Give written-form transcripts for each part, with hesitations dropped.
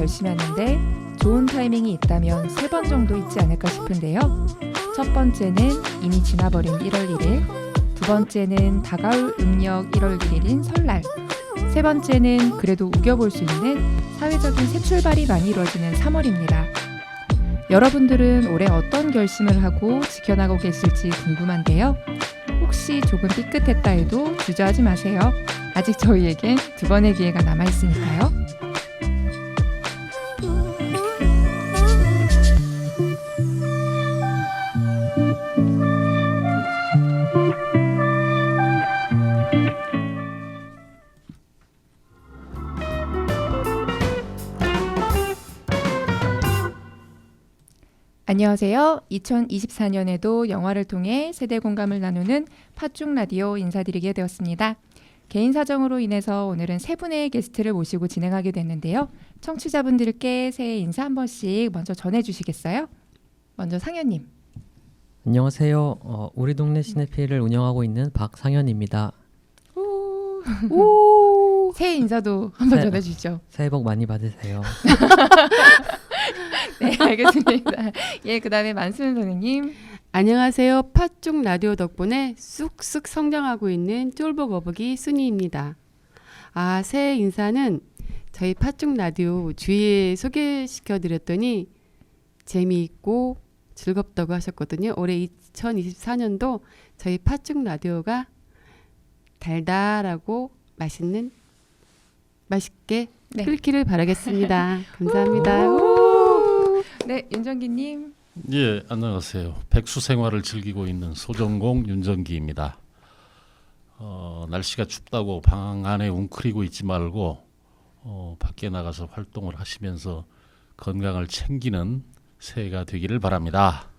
열심히 하는데 좋은 타이밍이 있다면 3번 정도 있지 않을까 싶은데요. 첫 번째는 이미 지나버린 1월 1일, 두 번째는 다가올 음력 1월 1일인 설날, 세 번째는 그래도 우겨볼 수 있는 사회적인 새 출발이 많이 이루어지는 3월입니다. 여러분들은 올해 어떤 결심을 하고 지켜나가고 계실지 궁금한데요. 혹시 조금 삐끗했다 해도 주저하지 마세요. 아직 저희에겐 2번의 기회가 남아있으니까요. 안녕하세요. 2024년에도 영화를 통해 세대 공감을 나누는 팟중 라디오 인사드리게 되었습니다. 개인 사정으로 인해서 오늘은 3분의 게스트를 모시고 진행하게 됐는데요. 청취자분들께 새해 인사 한 번씩 먼저 전해주시겠어요? 먼저 상현님. 안녕하세요. 우리 동네 시네필을 운영하고 있는 박상현입니다. 오. 새해 인사도 한번 전해주시죠. 새해 복 많이 받으세요. 네, 알겠습니다. 예, 그 다음에 만수현 선생님. 안녕하세요. 팟중 라디오 덕분에 쑥쑥 성장하고 있는 쫄보거북이 순이입니다. 새해 인사는 저희 팟중 라디오 주위에 소개시켜드렸더니 재미있고 즐겁다고 하셨거든요. 올해 2024년도 저희 팟중 라디오가 달달하고 맛있게 흘기를 바라겠습니다. 감사합니다. 네, 윤정기님. 예, 안녕하세요. 백수 생활을 즐기고 있는 소전공 윤정기입니다. 날씨가 춥다고 방 안에 웅크리고 있지 말고 밖에 나가서 활동을 하시면서 건강을 챙기는 새해가 되기를 바랍니다.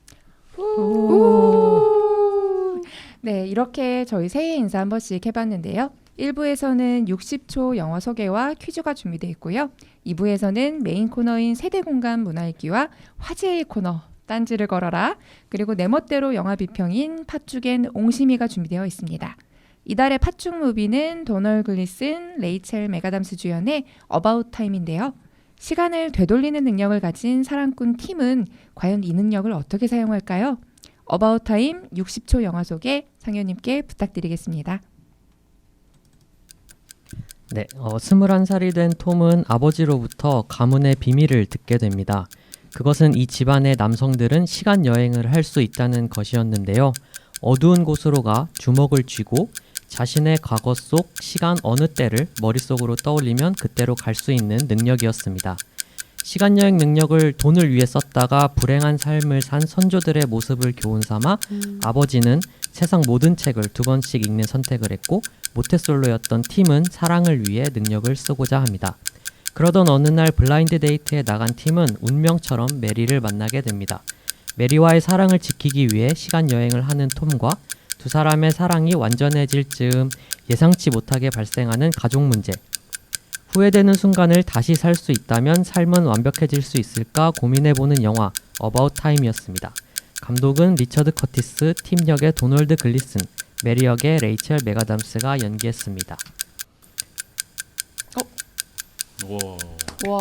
네, 이렇게 저희 새해 인사 한 번씩 해봤는데요. 1부에서는 60초 영화 소개와 퀴즈가 준비되어 있고요. 2부에서는 메인 코너인 세대공감 문화읽기와 화제의 코너 딴지를 걸어라, 그리고 내 멋대로 영화 비평인 팟죽엔 옹심이가 준비되어 있습니다. 이달의 팟죽 무비는 도널 글리슨, 레이첼 메가담스 주연의 어바웃 타임인데요. 시간을 되돌리는 능력을 가진 사랑꾼 팀은 과연 이 능력을 어떻게 사용할까요? 어바웃 타임 60초 영화 소개 상현님께 부탁드리겠습니다. 네, 21살이 된 톰은 아버지로부터 가문의 비밀을 듣게 됩니다. 그것은 이 집안의 남성들은 시간 여행을 할 수 있다는 것이었는데요. 어두운 곳으로 가 주먹을 쥐고 자신의 과거 속 시간 어느 때를 머릿속으로 떠올리면 그때로 갈 수 있는 능력이었습니다. 시간여행 능력을 돈을 위해 썼다가 불행한 삶을 산 선조들의 모습을 교훈 삼아 아버지는 세상 모든 책을 2번씩 읽는 선택을 했고, 모태솔로였던 팀은 사랑을 위해 능력을 쓰고자 합니다. 그러던 어느 날 블라인드 데이트에 나간 팀은 운명처럼 메리를 만나게 됩니다. 메리와의 사랑을 지키기 위해 시간 여행을 하는 톰과 두 사람의 사랑이 완전해질 즈음 예상치 못하게 발생하는 가족 문제, 후회되는 순간을 다시 살 수 있다면 삶은 완벽해질 수 있을까 고민해보는 영화 어바웃 타임이었습니다. 감독은 리처드 커티스, 팀 역의 도널드 글리슨, 메리 역의 레이첼 메가담스가 연기했습니다. 와.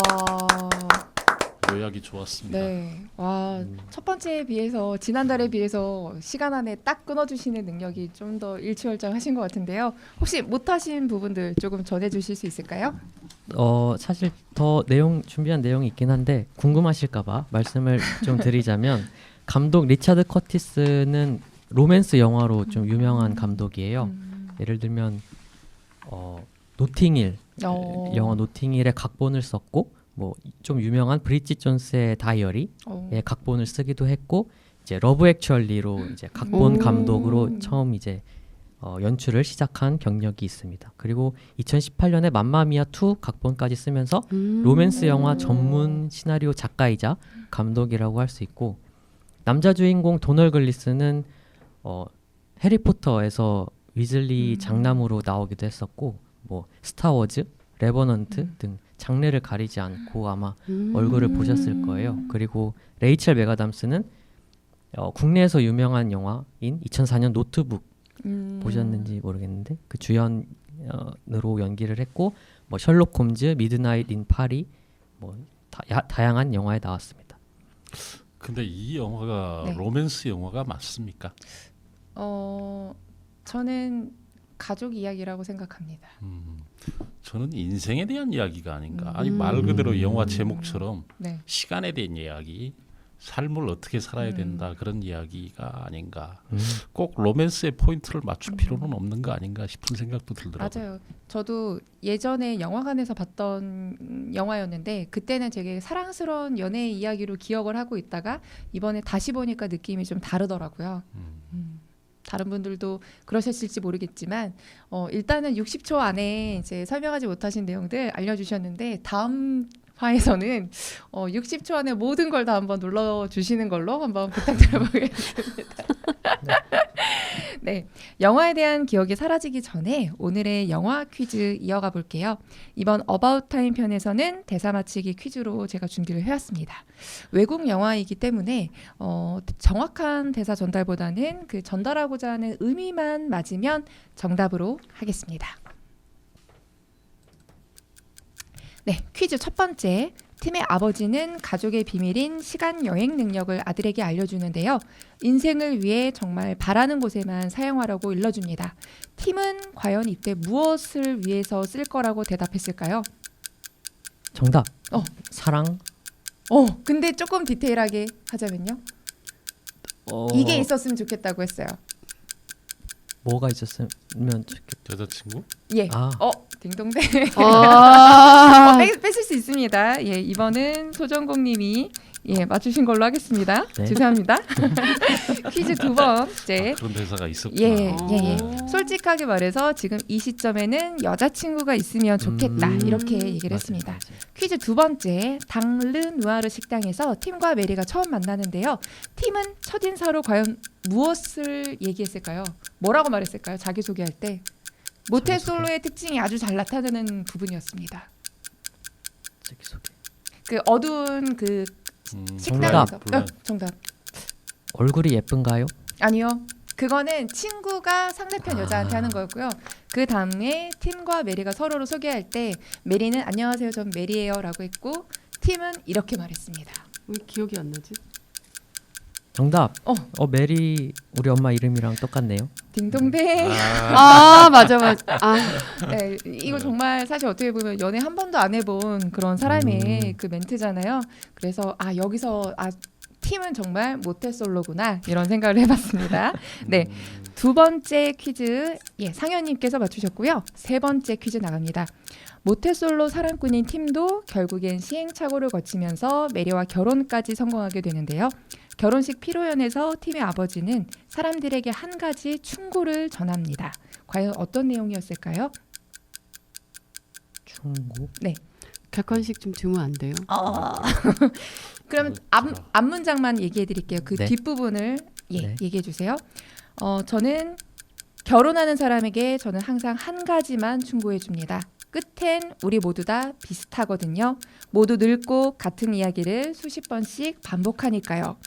요약이 좋았습니다. 네. 와, 첫 번째에 비해서 지난달에 비해서 시간 안에 딱 끊어주시는 능력이 좀 더 일취월장하신 것 같은데요. 혹시 못하신 부분들 조금 전해주실 수 있을까요? 사실 더 준비한 내용이 있긴 한데 궁금하실까봐 말씀을 좀 드리자면 감독 리처드 커티스는 로맨스 영화로 좀 유명한 감독이에요. 예를 들면 노팅힐 영화 노팅힐의 각본을 썼고, 뭐 좀 유명한 브리짓 존스의 다이어리의 각본을 쓰기도 했고, 이제 러브 액츄얼리로 이제 각본 감독으로 처음 이제 연출을 시작한 경력이 있습니다. 그리고 2018년에 맘마미아 2 각본까지 쓰면서 로맨스 영화 전문 시나리오 작가이자 감독이라고 할 수 있고, 남자 주인공 도널 글리스는 해리포터에서 위즐리 장남으로 나오기도 했었고, 뭐 스타워즈, 레버넌트 등 장르를 가리지 않고 아마 얼굴을 보셨을 거예요. 그리고 레이첼 메가담스는 국내에서 유명한 영화인 2004년 노트북 보셨는지 모르겠는데 그 주연으로 연기를 했고, 뭐 셜록 홈즈, 미드나잇 인 파리, 뭐 다양한 영화에 나왔습니다. 근데 이 영화가 네. 로맨스 영화가 맞습니까? 저는 가족 이야기라고 생각합니다. 저는 인생에 대한 이야기가 아닌가. 아니 음. 말 그대로 영화 제목처럼 네. 시간에 대한 이야기, 삶을 어떻게 살아야 된다 그런 이야기가 아닌가. 꼭 로맨스의 포인트를 맞출 필요는 없는 거 아닌가 싶은 생각도 들더라고요. 맞아요. 저도 예전에 영화관에서 봤던 영화였는데 그때는 되게 사랑스러운 연애 이야기로 기억을 하고 있다가 이번에 다시 보니까 느낌이 좀 다르더라고요. 다른 분들도 그러셨을지 모르겠지만 일단은 60초 안에 이제 설명하지 못하신 내용들 알려주셨는데 다음 화에서는 60초 안에 모든 걸 다 한번 눌러주시는 걸로 한번 부탁드려보겠습니다. 네, 영화에 대한 기억이 사라지기 전에 오늘의 영화 퀴즈 이어가 볼게요. 이번 어바웃 타임 편에서는 대사 맞히기 퀴즈로 제가 준비를 해왔습니다. 외국 영화이기 때문에 정확한 대사 전달보다는 그 전달하고자 하는 의미만 맞으면 정답으로 하겠습니다. 네, 퀴즈 첫 번째. 팀의 아버지는 가족의 비밀인 시간 여행 능력을 아들에게 알려주는데요. 인생을 위해 정말 바라는 곳에만 사용하라고 일러줍니다. 팀은 과연 이때 무엇을 위해서 쓸 거라고 대답했을까요? 정답. 어. 사랑. 근데 조금 디테일하게 하자면요. 이게 있었으면 좋겠다고 했어요. 뭐가 있었으면 좋겠다. 여자친구? 예. 아. 딩동댕. 아, 뺏을 수 있습니다. 예, 이번은 소정공님이 맞추신 걸로 하겠습니다. 네. 죄송합니다. 퀴즈 두 번째. 그런 대사가 있었구나. 예. 솔직하게 말해서 지금 이 시점에는 여자친구가 있으면 좋겠다 이렇게 얘기를 했습니다. 퀴즈 두 번째. 당르누아르 식당에서 팀과 메리가 처음 만나는데요. 팀은 첫인사로 과연 무엇을 얘기했을까요? 뭐라고 말했을까요? 자기소개할 때. 모태솔로의 특징이 아주 잘 나타나는 부분이었습니다. 자기소개. 그 어두운 그 식당에서 정답. 정답. 얼굴이 예쁜가요? 아니요. 그거는 친구가 상대편 여자한테 하는 거였고요. 그 다음에 팀과 메리가 서로를 소개할 때 메리는 안녕하세요, 전 메리예요라고 했고 팀은 이렇게 말했습니다. 왜 기억이 안 나지? 정답. 메리 우리 엄마 이름이랑 똑같네요. 딩동댕. 맞아. 네, 이거 정말 사실 어떻게 보면 연애 한 번도 안 해본 그런 사람의 그 멘트잖아요. 그래서 여기서 팀은 정말 모태솔로구나 이런 생각을 해봤습니다. 네, 두 번째 퀴즈 상현님께서 맞추셨고요. 세 번째 퀴즈 나갑니다. 모태솔로 사랑꾼인 팀도 결국엔 시행착오를 거치면서 메리와 결혼까지 성공하게 되는데요. 결혼식 피로연에서 팀의 아버지는 사람들에게 한 가지 충고를 전합니다. 과연 어떤 내용이었을까요? 충고? 네. 객관식 좀 주면 안 돼요? 그러면 앞문장만 얘기해 드릴게요. 그 네. 뒷부분을 네. 얘기해 주세요. 저는 결혼하는 사람에게 저는 항상 한 가지만 충고해 줍니다. 끝엔 우리 모두 다 비슷하거든요. 모두 늙고 같은 이야기를 수십 번씩 반복하니까요.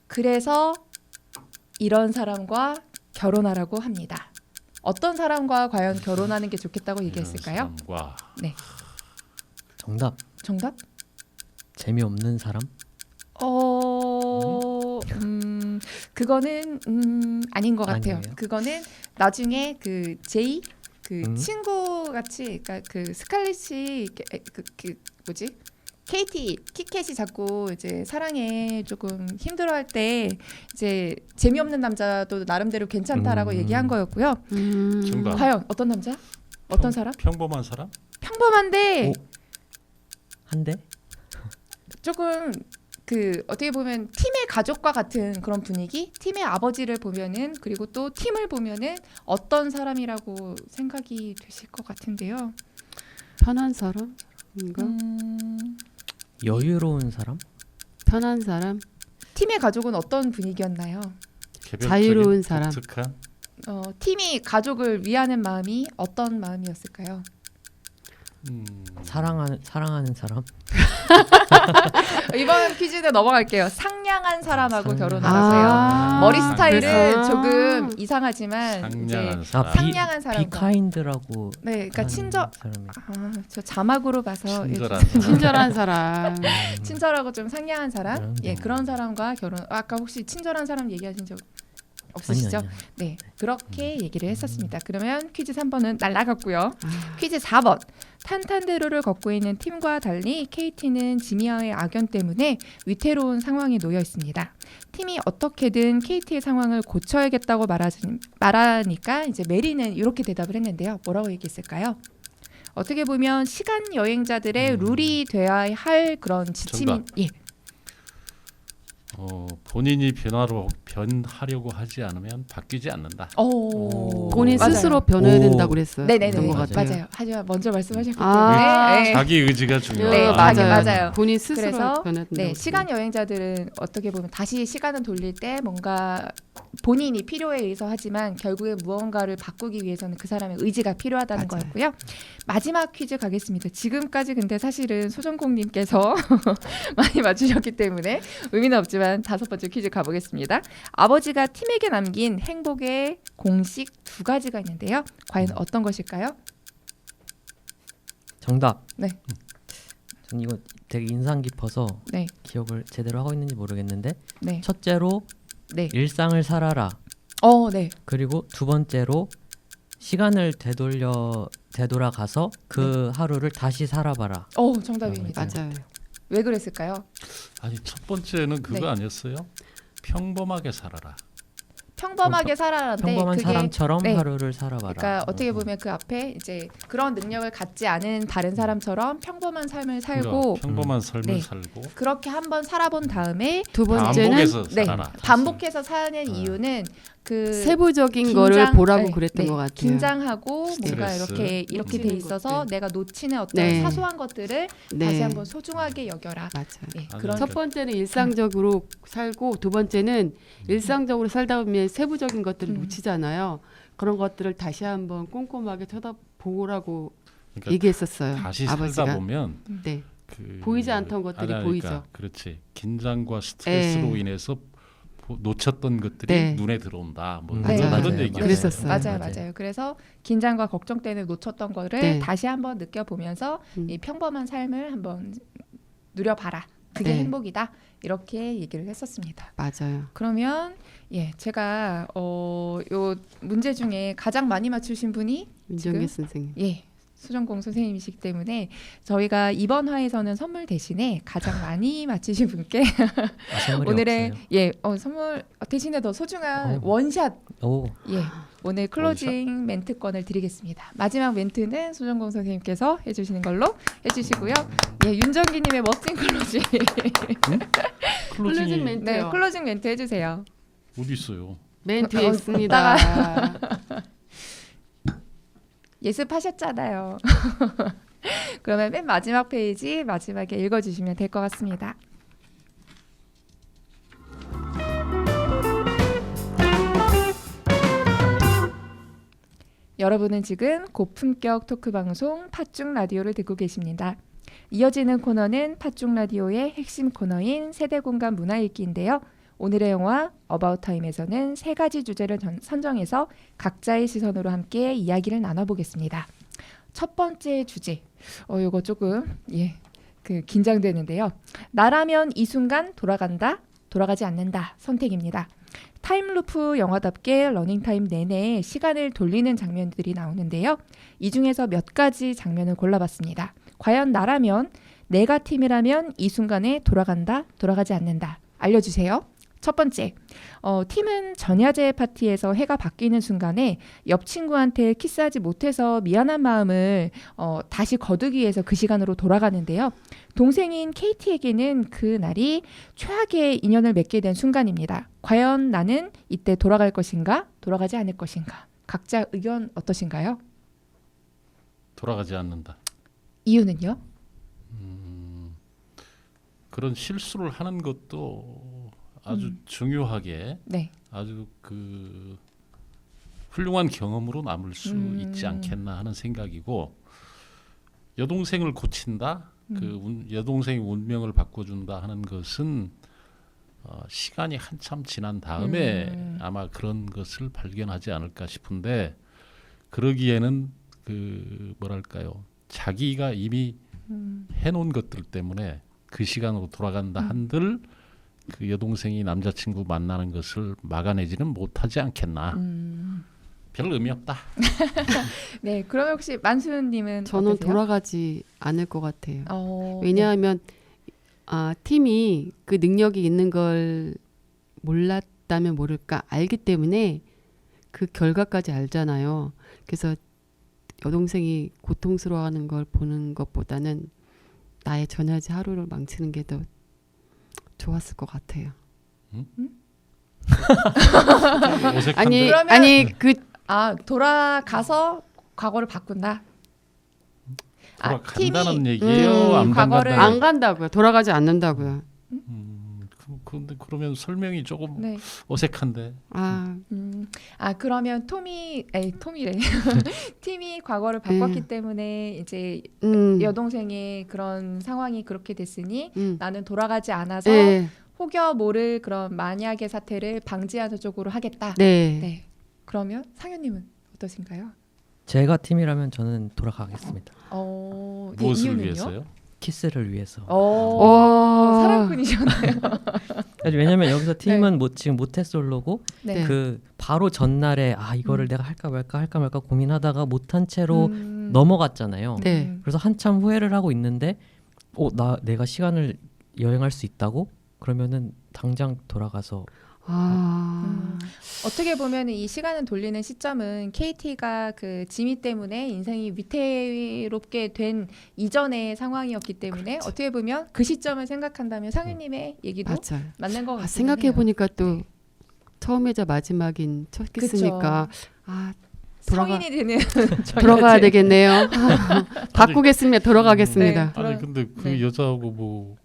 그래서 이런 사람과 결혼하라고 합니다. 어떤 사람과 과연 결혼하는 게 좋겠다고 얘기했을까요? 사람과 네. 정답. 정답? 재미없는 사람? 그거는 아닌 것 같아요. 아니에요? 그거는 나중에 그 제이 그 음. 친구 같이 그러니까 그 스칼렛이 그 뭐지? 키캣이 자꾸 이제 사랑에 조금 힘들어할 때 이제 재미없는 남자도 나름대로 괜찮다라고 얘기한 거였고요. 정답. 과연 어떤 남자? 어떤 사람? 평범한 사람? 평범한데 한대? 조금 그 어떻게 보면 팀의 가족과 같은 그런 분위기, 팀의 아버지를 보면은 그리고 또 팀을 보면은 어떤 사람이라고 생각이 되실 것 같은데요. 편한 사람인가? 여유로운 사람? 편한 사람? 팀의 가족은 어떤 분위기였나요? 개별적인, 자유로운 사람. 독특한? 팀이 가족을 위하는 마음이 어떤 마음이었을까요? 사랑하는 사람? 이번 퀴즈는 넘어갈게요. 상냥한 사람하고 상냥. 결혼하세요. 머리 스타일은 그래서. 조금 이상하지만 상냥한 이제 사람. 상냥한 사람과 비카인드라고 네, 그러니까 하는 친절. 사람이. 저 자막으로 봐서 친절한 요즘 사람. 친절한 사람. 친절하고 좀 상냥한 사람, 그런 예 거. 그런 사람과 결혼. 아까 혹시 친절한 사람 얘기하신 적 없으시죠? 아니. 네, 그렇게 얘기를 했었습니다. 그러면 퀴즈 3번은 날라갔고요. 아, 퀴즈 4번. 탄탄대로를 걷고 있는 팀과 달리 KT는 지미아의 악연 때문에 위태로운 상황에 놓여 있습니다. 팀이 어떻게든 KT의 상황을 고쳐야겠다고 말하니까 이제 메리는 이렇게 대답을 했는데요. 뭐라고 얘기했을까요? 어떻게 보면 시간 여행자들의 룰이 돼야 할 그런 지침인 정답. 예. 본인이 변하려고 하지 않으면 바뀌지 않는다. 오. 본인 맞아요. 스스로 변해야 오. 된다고 그랬어요. 네네네 그런 것 맞아요. 같아요. 맞아요. 하지만 먼저 말씀하셨기 아, 때문에 네. 자기 의지가 네, 중요하다. 맞아요. 본인 스스로 그래서 변해야 된다고. 네, 시간 여행자들은 어떻게 보면 다시 시간을 돌릴 때 뭔가 본인이 필요에 의해서 하지만 결국에 무언가를 바꾸기 위해서는 그 사람의 의지가 필요하다는 맞아요. 거였고요. 마지막 퀴즈 가겠습니다. 지금까지 근데 사실은 소정공님께서 많이 맞추셨기 때문에 의미는 없지만 5번째 퀴즈 가보겠습니다. 아버지가 팀에게 남긴 행복의 공식 2가지가 있는데요. 과연 어떤 것일까요? 정답. 네. 전 이거 되게 인상 깊어서 네, 기억을 제대로 하고 있는지 모르겠는데 네, 첫째로 네. 일상을 살아라. 네. 그리고 두 번째로 시간을 되돌아가서 그 하루를 다시 살아봐라. 정답입니다. 맞아요. 왜 그랬을까요? 아니 첫 번째는 그거 네. 아니었어요? 평범하게 살아라. 평범하게 살아라는데 평범한 그게 사람처럼 네. 하루를 살아봐라. 그러니까 어떻게 보면 그 앞에 이제 그런 능력을 갖지 않은 다른 사람처럼 평범한 삶을 살고 그러니까 평범한 삶을 네. 살고 그렇게 한번 살아본 다음에 두 번째는 반복해서 네, 살아라. 반복해서 사는 이유는 그 세부적인 거를 보라고 그랬던 것 같아요. 긴장하고 뭔가 스트레스. 이렇게 돼 놓치는 있어서 것들. 내가 놓치는 어떤 네. 사소한 것들을 네. 다시 한번 소중하게 여겨라. 맞아요. 예, 아니, 그런 첫 번째는 일상적으로 살고 두 번째는 일상적으로 살다 보면 세부적인 것들을 놓치잖아요. 그런 것들을 다시 한번 꼼꼼하게 쳐다보라고 그러니까 얘기했었어요. 다시 아버지가. 살다 보면 네. 그 보이지 않던 것들이 보이죠. 그러니까 그렇지. 긴장과 스트레스로 네. 인해서 놓쳤던 것들이 네. 눈에 들어온다. 뭐 네, 그런 맞아요. 얘기였어요. 그랬었어요. 맞아요. 그래서 긴장과 걱정 때문에 놓쳤던 거를 네. 다시 한번 느껴보면서 이 평범한 삶을 한번 누려봐라. 그게 네. 행복이다. 이렇게 얘기를 했었습니다. 맞아요. 그러면 제가 요 문제 중에 가장 많이 맞추신 분이 민정기 지금? 선생님. 수정공 선생님이시기 때문에 저희가 이번 화에서는 선물 대신에 가장 많이 맞히신 분께 선물이 오늘의 없어요. 선물 대신에 더 소중한 어. 원샷 오, 오늘 클로징 멘트권을 드리겠습니다. 마지막 멘트는 소정공 선생님께서 해주시는 걸로 해주시고요. 윤정기님의 멋진 클로징. 클로징 멘트. 네, 클로징 멘트 해주세요. 어디 있어요? 멘트에 있습니다. 예습하셨잖아요. 그러면 맨 마지막 페이지 마지막에 읽어주시면 될 것 같습니다. 여러분은 지금 고품격 토크 방송 팥죽 라디오를 듣고 계십니다. 이어지는 코너는 팥죽 라디오의 핵심 코너인 세대공감 문화읽기인데요. 오늘의 영화 어바웃 타임에서는 3가지 주제를 선정해서 각자의 시선으로 함께 이야기를 나눠보겠습니다. 첫 번째 주제, 이거 조금 긴장되는데요. 나라면 이 순간 돌아간다, 돌아가지 않는다 선택입니다. 타임루프 영화답게 러닝타임 내내 시간을 돌리는 장면들이 나오는데요. 이 중에서 몇 가지 장면을 골라봤습니다. 과연 나라면, 내가 팀이라면 이 순간에 돌아간다, 돌아가지 않는다. 알려주세요. 첫 번째, 팀은 전야제 파티에서 해가 바뀌는 순간에 옆 친구한테 키스하지 못해서 미안한 마음을 다시 거두기 위해서 그 시간으로 돌아가는데요. 동생인 KT에게는 그 날이 최악의 인연을 맺게 된 순간입니다. 과연 나는 이때 돌아갈 것인가, 돌아가지 않을 것인가? 각자 의견 어떠신가요? 돌아가지 않는다. 이유는요? 그런 실수를 하는 것도 아주 중요하게 네. 아주 그 훌륭한 경험으로 남을 수 있지 않겠나 하는 생각이고 여동생을 고친다 여동생이 운명을 바꿔준다 하는 것은 시간이 한참 지난 다음에 아마 그런 것을 발견하지 않을까 싶은데 그러기에는 그 뭐랄까요 자기가 이미 해놓은 것들 때문에 그 시간으로 돌아간다 한들 그 여동생이 남자친구 만나는 것을 막아내지는 못하지 않겠나. 별 의미 없다. 네, 그럼 혹시 만수님은 저는 어떠세요? 돌아가지 않을 것 같아요. 네. 왜냐하면 팀이 그 능력이 있는 걸 몰랐다면 모를까 알기 때문에 그 결과까지 알잖아요. 그래서 여동생이 고통스러워하는 걸 보는 것보다는 나의 전야지 하루를 망치는 게 더 좋았을 것 같아요. 어색한데. 그러면- 아니 그 돌아가서 과거를 바꾼다. 돌아간다는 팀이- 얘기예요. 안 과거를- 간다는 안 간다고요. 돌아가지 않는다고요. 그런데 그러면 설명이 조금 네. 어색한데. 그러면 톰이래. 팀이 과거를 바꿨기 때문에 이제 여동생의 그런 상황이 그렇게 됐으니 나는 돌아가지 않아서 네. 혹여 모를 그런 만약의 사태를 방지하는 쪽으로 하겠다. 네. 네. 그러면 상현님은 어떠신가요? 제가 팀이라면 저는 돌아가겠습니다. 무엇을 이유는요? 위해서요? 키스를 위해서. 와. 사랑꾼이셨네요. 왜냐면 여기서 팀은 지금 모태솔로고 네. 그 바로 전날에 이거를 내가 할까 말까 고민하다가 못한 채로 넘어갔잖아요. 네. 그래서 한참 후회를 하고 있는데 내가 시간을 여행할 수 있다고? 그러면은 당장 돌아가서 어떻게 보면 이 시간을 돌리는 시점은 KT가 그 지미 때문에 인생이 위태롭게 된 이전의 상황이었기 때문에 어떻게 보면 그 시점을 생각한다면 상윤님의 얘기도 맞아요. 맞는 것 같아요. 생각해 보니까 또 처음이자 마지막인 첫 키스니까 성인이 되는 돌아가야 되겠네요. 바꾸겠습니다. 돌아가겠습니다. 네. 아니 근데 그 네. 여자하고 뭐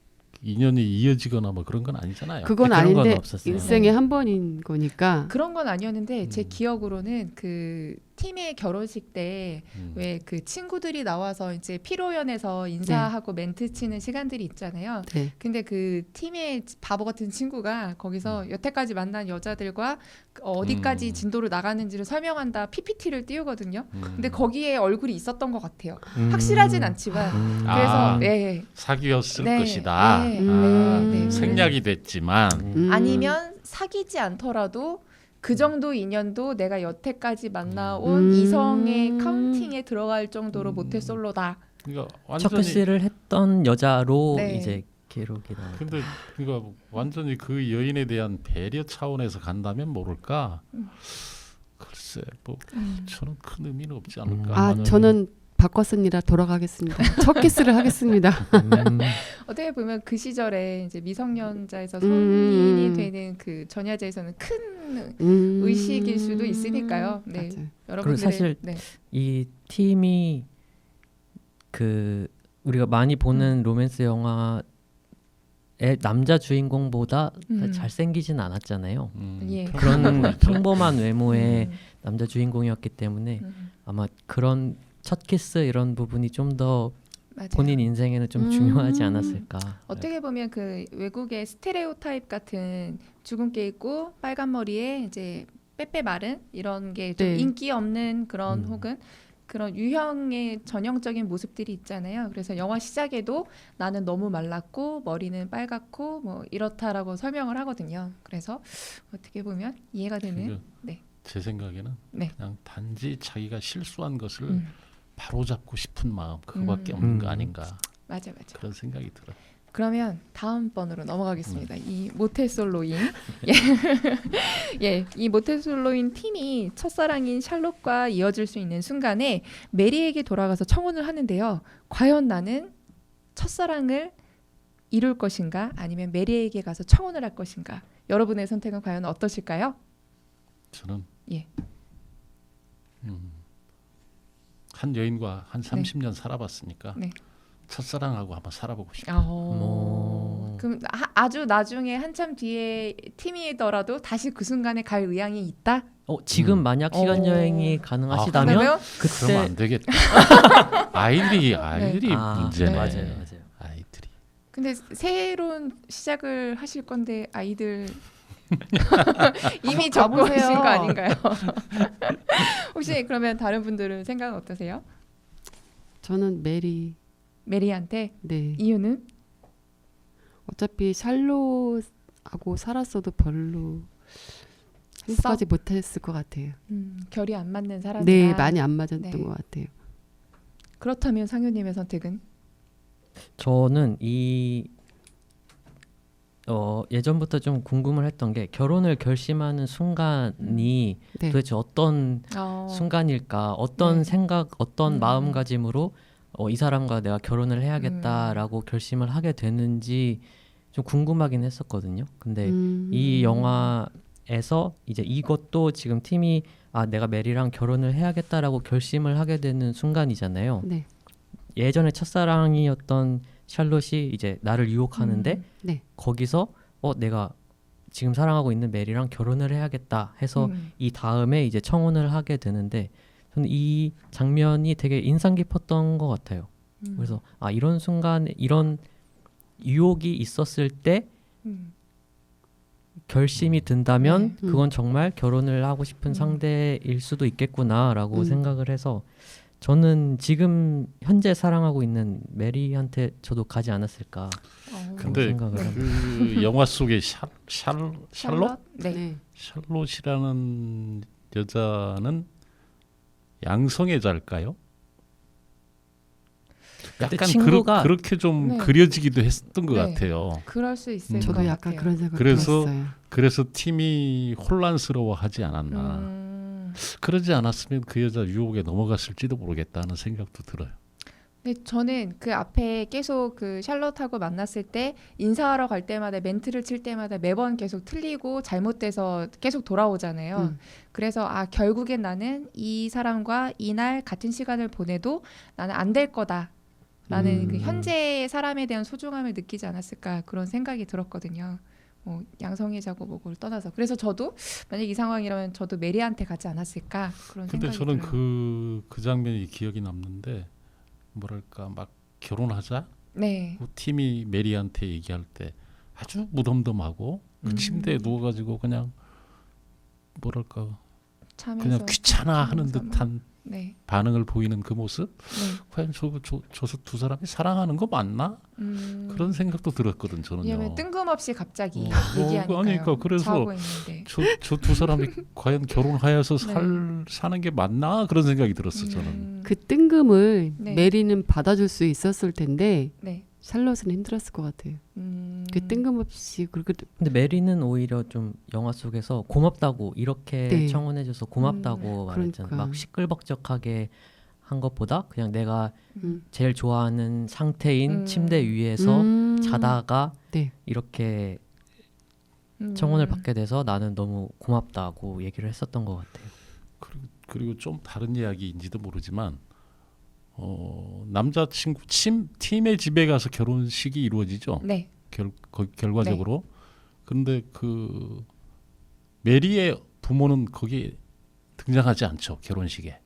인연이 이어지거나 뭐 그런 건 아니잖아요. 그건 그런 건 아닌데 없었어요. 일생에 한 번인 거니까. 그런 건 아니었는데 제 기억으로는 그 팀의 결혼식 때 왜 그 친구들이 나와서 이제 피로연에서 인사하고 멘트 치는 시간들이 있잖아요. 네. 근데 그 팀의 바보 같은 친구가 거기서 여태까지 만난 여자들과 어디까지 진도로 나가는지를 설명한다 PPT를 띄우거든요. 근데 거기에 얼굴이 있었던 것 같아요. 확실하진 않지만 그래서 네. 사귀었을 네. 것이다. 네. 네. 생략이 됐지만 아니면 사귀지 않더라도 그 정도 인연도 내가 여태까지 만나온 이성의 카운팅에 들어갈 정도로 모태솔로다. 그러니까 첫 완전히 키스를 했던 여자로 네. 이제 기록이 나왔다. 근데 그러니까 완전히 그 여인에 대한 배려 차원에서 간다면 모를까. 글쎄 뭐 저는 큰 의미는 없지 않을까. 저는 바꿨습니다. 돌아가겠습니다. 첫 키스를 하겠습니다. 어떻게 보면 그 시절에 이제 미성년자에서 성인이 되는 그 전야제에서는 큰 의식일 수도 있으니까요. 네, 맞아요. 여러분들의 그리고 사실 이 팀이 그 우리가 많이 보는 로맨스 영화의 남자 주인공보다 잘생기진 않았잖아요. 예. 그런 평범한 외모의 남자 주인공이었기 때문에 아마 그런 첫 키스 이런 부분이 좀 더 맞아요. 본인 인생에는 좀 중요하지 않았을까. 어떻게 보면 그 외국의 스테레오타입 같은 주근깨 있고 빨간 머리에 이제 빼빼 마른 이런 게 좀 네. 인기 없는 그런 혹은 그런 유형의 전형적인 모습들이 있잖아요. 그래서 영화 시작에도 나는 너무 말랐고 머리는 빨갛고 뭐 이렇다라고 설명을 하거든요. 그래서 어떻게 보면 이해가 되는. 네. 제 생각에는 네. 그냥 단지 자기가 실수한 것을 바로잡고 싶은 마음 그거밖에 없는 거 아닌가 맞아. 그런 생각이 들어요. 그러면 다음 번으로 넘어가겠습니다. 이 모태솔로인 이 모태솔로인 팀이 첫사랑인 샬롯과 이어질 수 있는 순간에 메리에게 돌아가서 청혼을 하는데요. 과연 나는 첫사랑을 이룰 것인가 아니면 메리에게 가서 청혼을 할 것인가? 여러분의 선택은 과연 어떠실까요? 저는 예. 한 여인과 한 30년 살아봤으니까 네. 첫사랑하고 한번 살아보고 싶어요. 그럼 아주 나중에 한참 뒤에 팀이더라도 다시 그 순간에 갈 의향이 있다? 지금 만약 시간 여행이 가능하시다면 그러면 그때 그러면 안 되겠다. 아이들이 네. 문제네. 맞아요. 근데 새로운 시작을 하실 건데 아이들 이미 적고 가보세요. 하신 거 아닌가요? 혹시 그러면 다른 분들은 생각은 어떠세요? 저는 메리. 메리한테 네. 이유는? 어차피 샬롯하고 살았어도 별로 행복하지 못했을 것 같아요. 결이 안 맞는 사람이다. 네, 많이 안 맞았던 네. 것 같아요. 그렇다면 상효님의 선택은? 저는 예전부터 좀 궁금을 했던 게 결혼을 결심하는 순간이 네. 도대체 어떤 순간일까, 어떤 네. 생각, 어떤 음. 마음가짐으로 이 사람과 내가 결혼을 해야겠다라고 결심을 하게 되는지 좀 궁금하긴 했었거든요. 근데 이 영화에서 이제 이것도 지금 팀이 내가 메리랑 결혼을 해야겠다라고 결심을 하게 되는 순간이잖아요. 네. 예전에 첫사랑이었던 샬롯이 이제 나를 유혹하는데 네. 거기서 내가 지금 사랑하고 있는 메리랑 결혼을 해야겠다 해서 이 다음에 이제 청혼을 하게 되는데 저는 이 장면이 되게 인상 깊었던 것 같아요. 그래서 이런 순간에 이런 유혹이 있었을 때 결심이 든다면 네. 그건 정말 결혼을 하고 싶은 상대일 수도 있겠구나라고 생각을 해서 저는 지금 현재 사랑하고 있는 메리한테 저도 가지 않았을까. 근데 생각을 그 영화 속의 샬롯? 네. 네. 샬롯이라는 여자는 양성애자일까요? 그때 약간 친구가 그렇게 좀 네. 그려지기도 했던 것 네. 같아요. 그럴 수 있을 것 저도 같아요. 약간 그런 생각 그래서 들었어요. 그래서 팀이 혼란스러워하지 않았나. 그러지 않았으면 그 여자 유혹에 넘어갔을지도 모르겠다는 생각도 들어요. 근데 저는 그 앞에 계속 그 샬롯하고 만났을 때 인사하러 갈 때마다 멘트를 칠 때마다 매번 계속 틀리고 잘못돼서 계속 돌아오잖아요. 그래서 결국엔 나는 이 사람과 이날 같은 시간을 보내도 나는 안 될 거다라는 그 현재의 사람에 대한 소중함을 느끼지 않았을까 그런 생각이 들었거든요. 양성애자고 뭐고를 떠나서 그래서 저도 만약 이 상황이라면 저도 메리한테 가지 않았을까 그런 근데 생각이 저는 들어요. 그 장면이 기억이 남는데 뭐랄까 막 결혼하자 네. 그 팀이 메리한테 얘기할 때 아주 무덤덤하고 그 침대에 누워가지고 그냥 뭐랄까 참에서 그냥 귀찮아 하는 참에서 듯한 네. 반응을 보이는 그 모습 네. 과연 저 두 사람이 사랑하는 거 맞나? 그런 생각도 들었거든 저는요. 왜냐면 뜬금없이 갑자기 뭐, 얘기하니까요. 그러니까 그래서 자고 있는데. 저 두 사람이 과연 결혼하여서 사는 게 맞나? 그런 생각이 들었어 저는. 그 뜬금을 네. 메리는 받아줄 수 있었을 텐데 네. 샬롯은 힘들었을 것 같아요. 그 뜬금없이 그렇게 근데 메리는 오히려 좀 영화 속에서 고맙다고 이렇게 네. 청혼해줘서 고맙다고 말했잖아요. 그러니까. 막 시끌벅적하게 한 것보다 그냥 내가 음. 제일 좋아하는 상태인 침대 위에서 자다가 네. 이렇게 청혼을 받게 돼서 나는 너무 고맙다고 얘기를 했었던 것 같아요. 그리고 좀 다른 이야기인지도 모르지만 남자친구 팀의 집에 가서 결혼식이 이루어지죠. 네. 결과적으로. 그런데 그 메리의 부모는 거기에 등장하지 않죠. 결혼식에.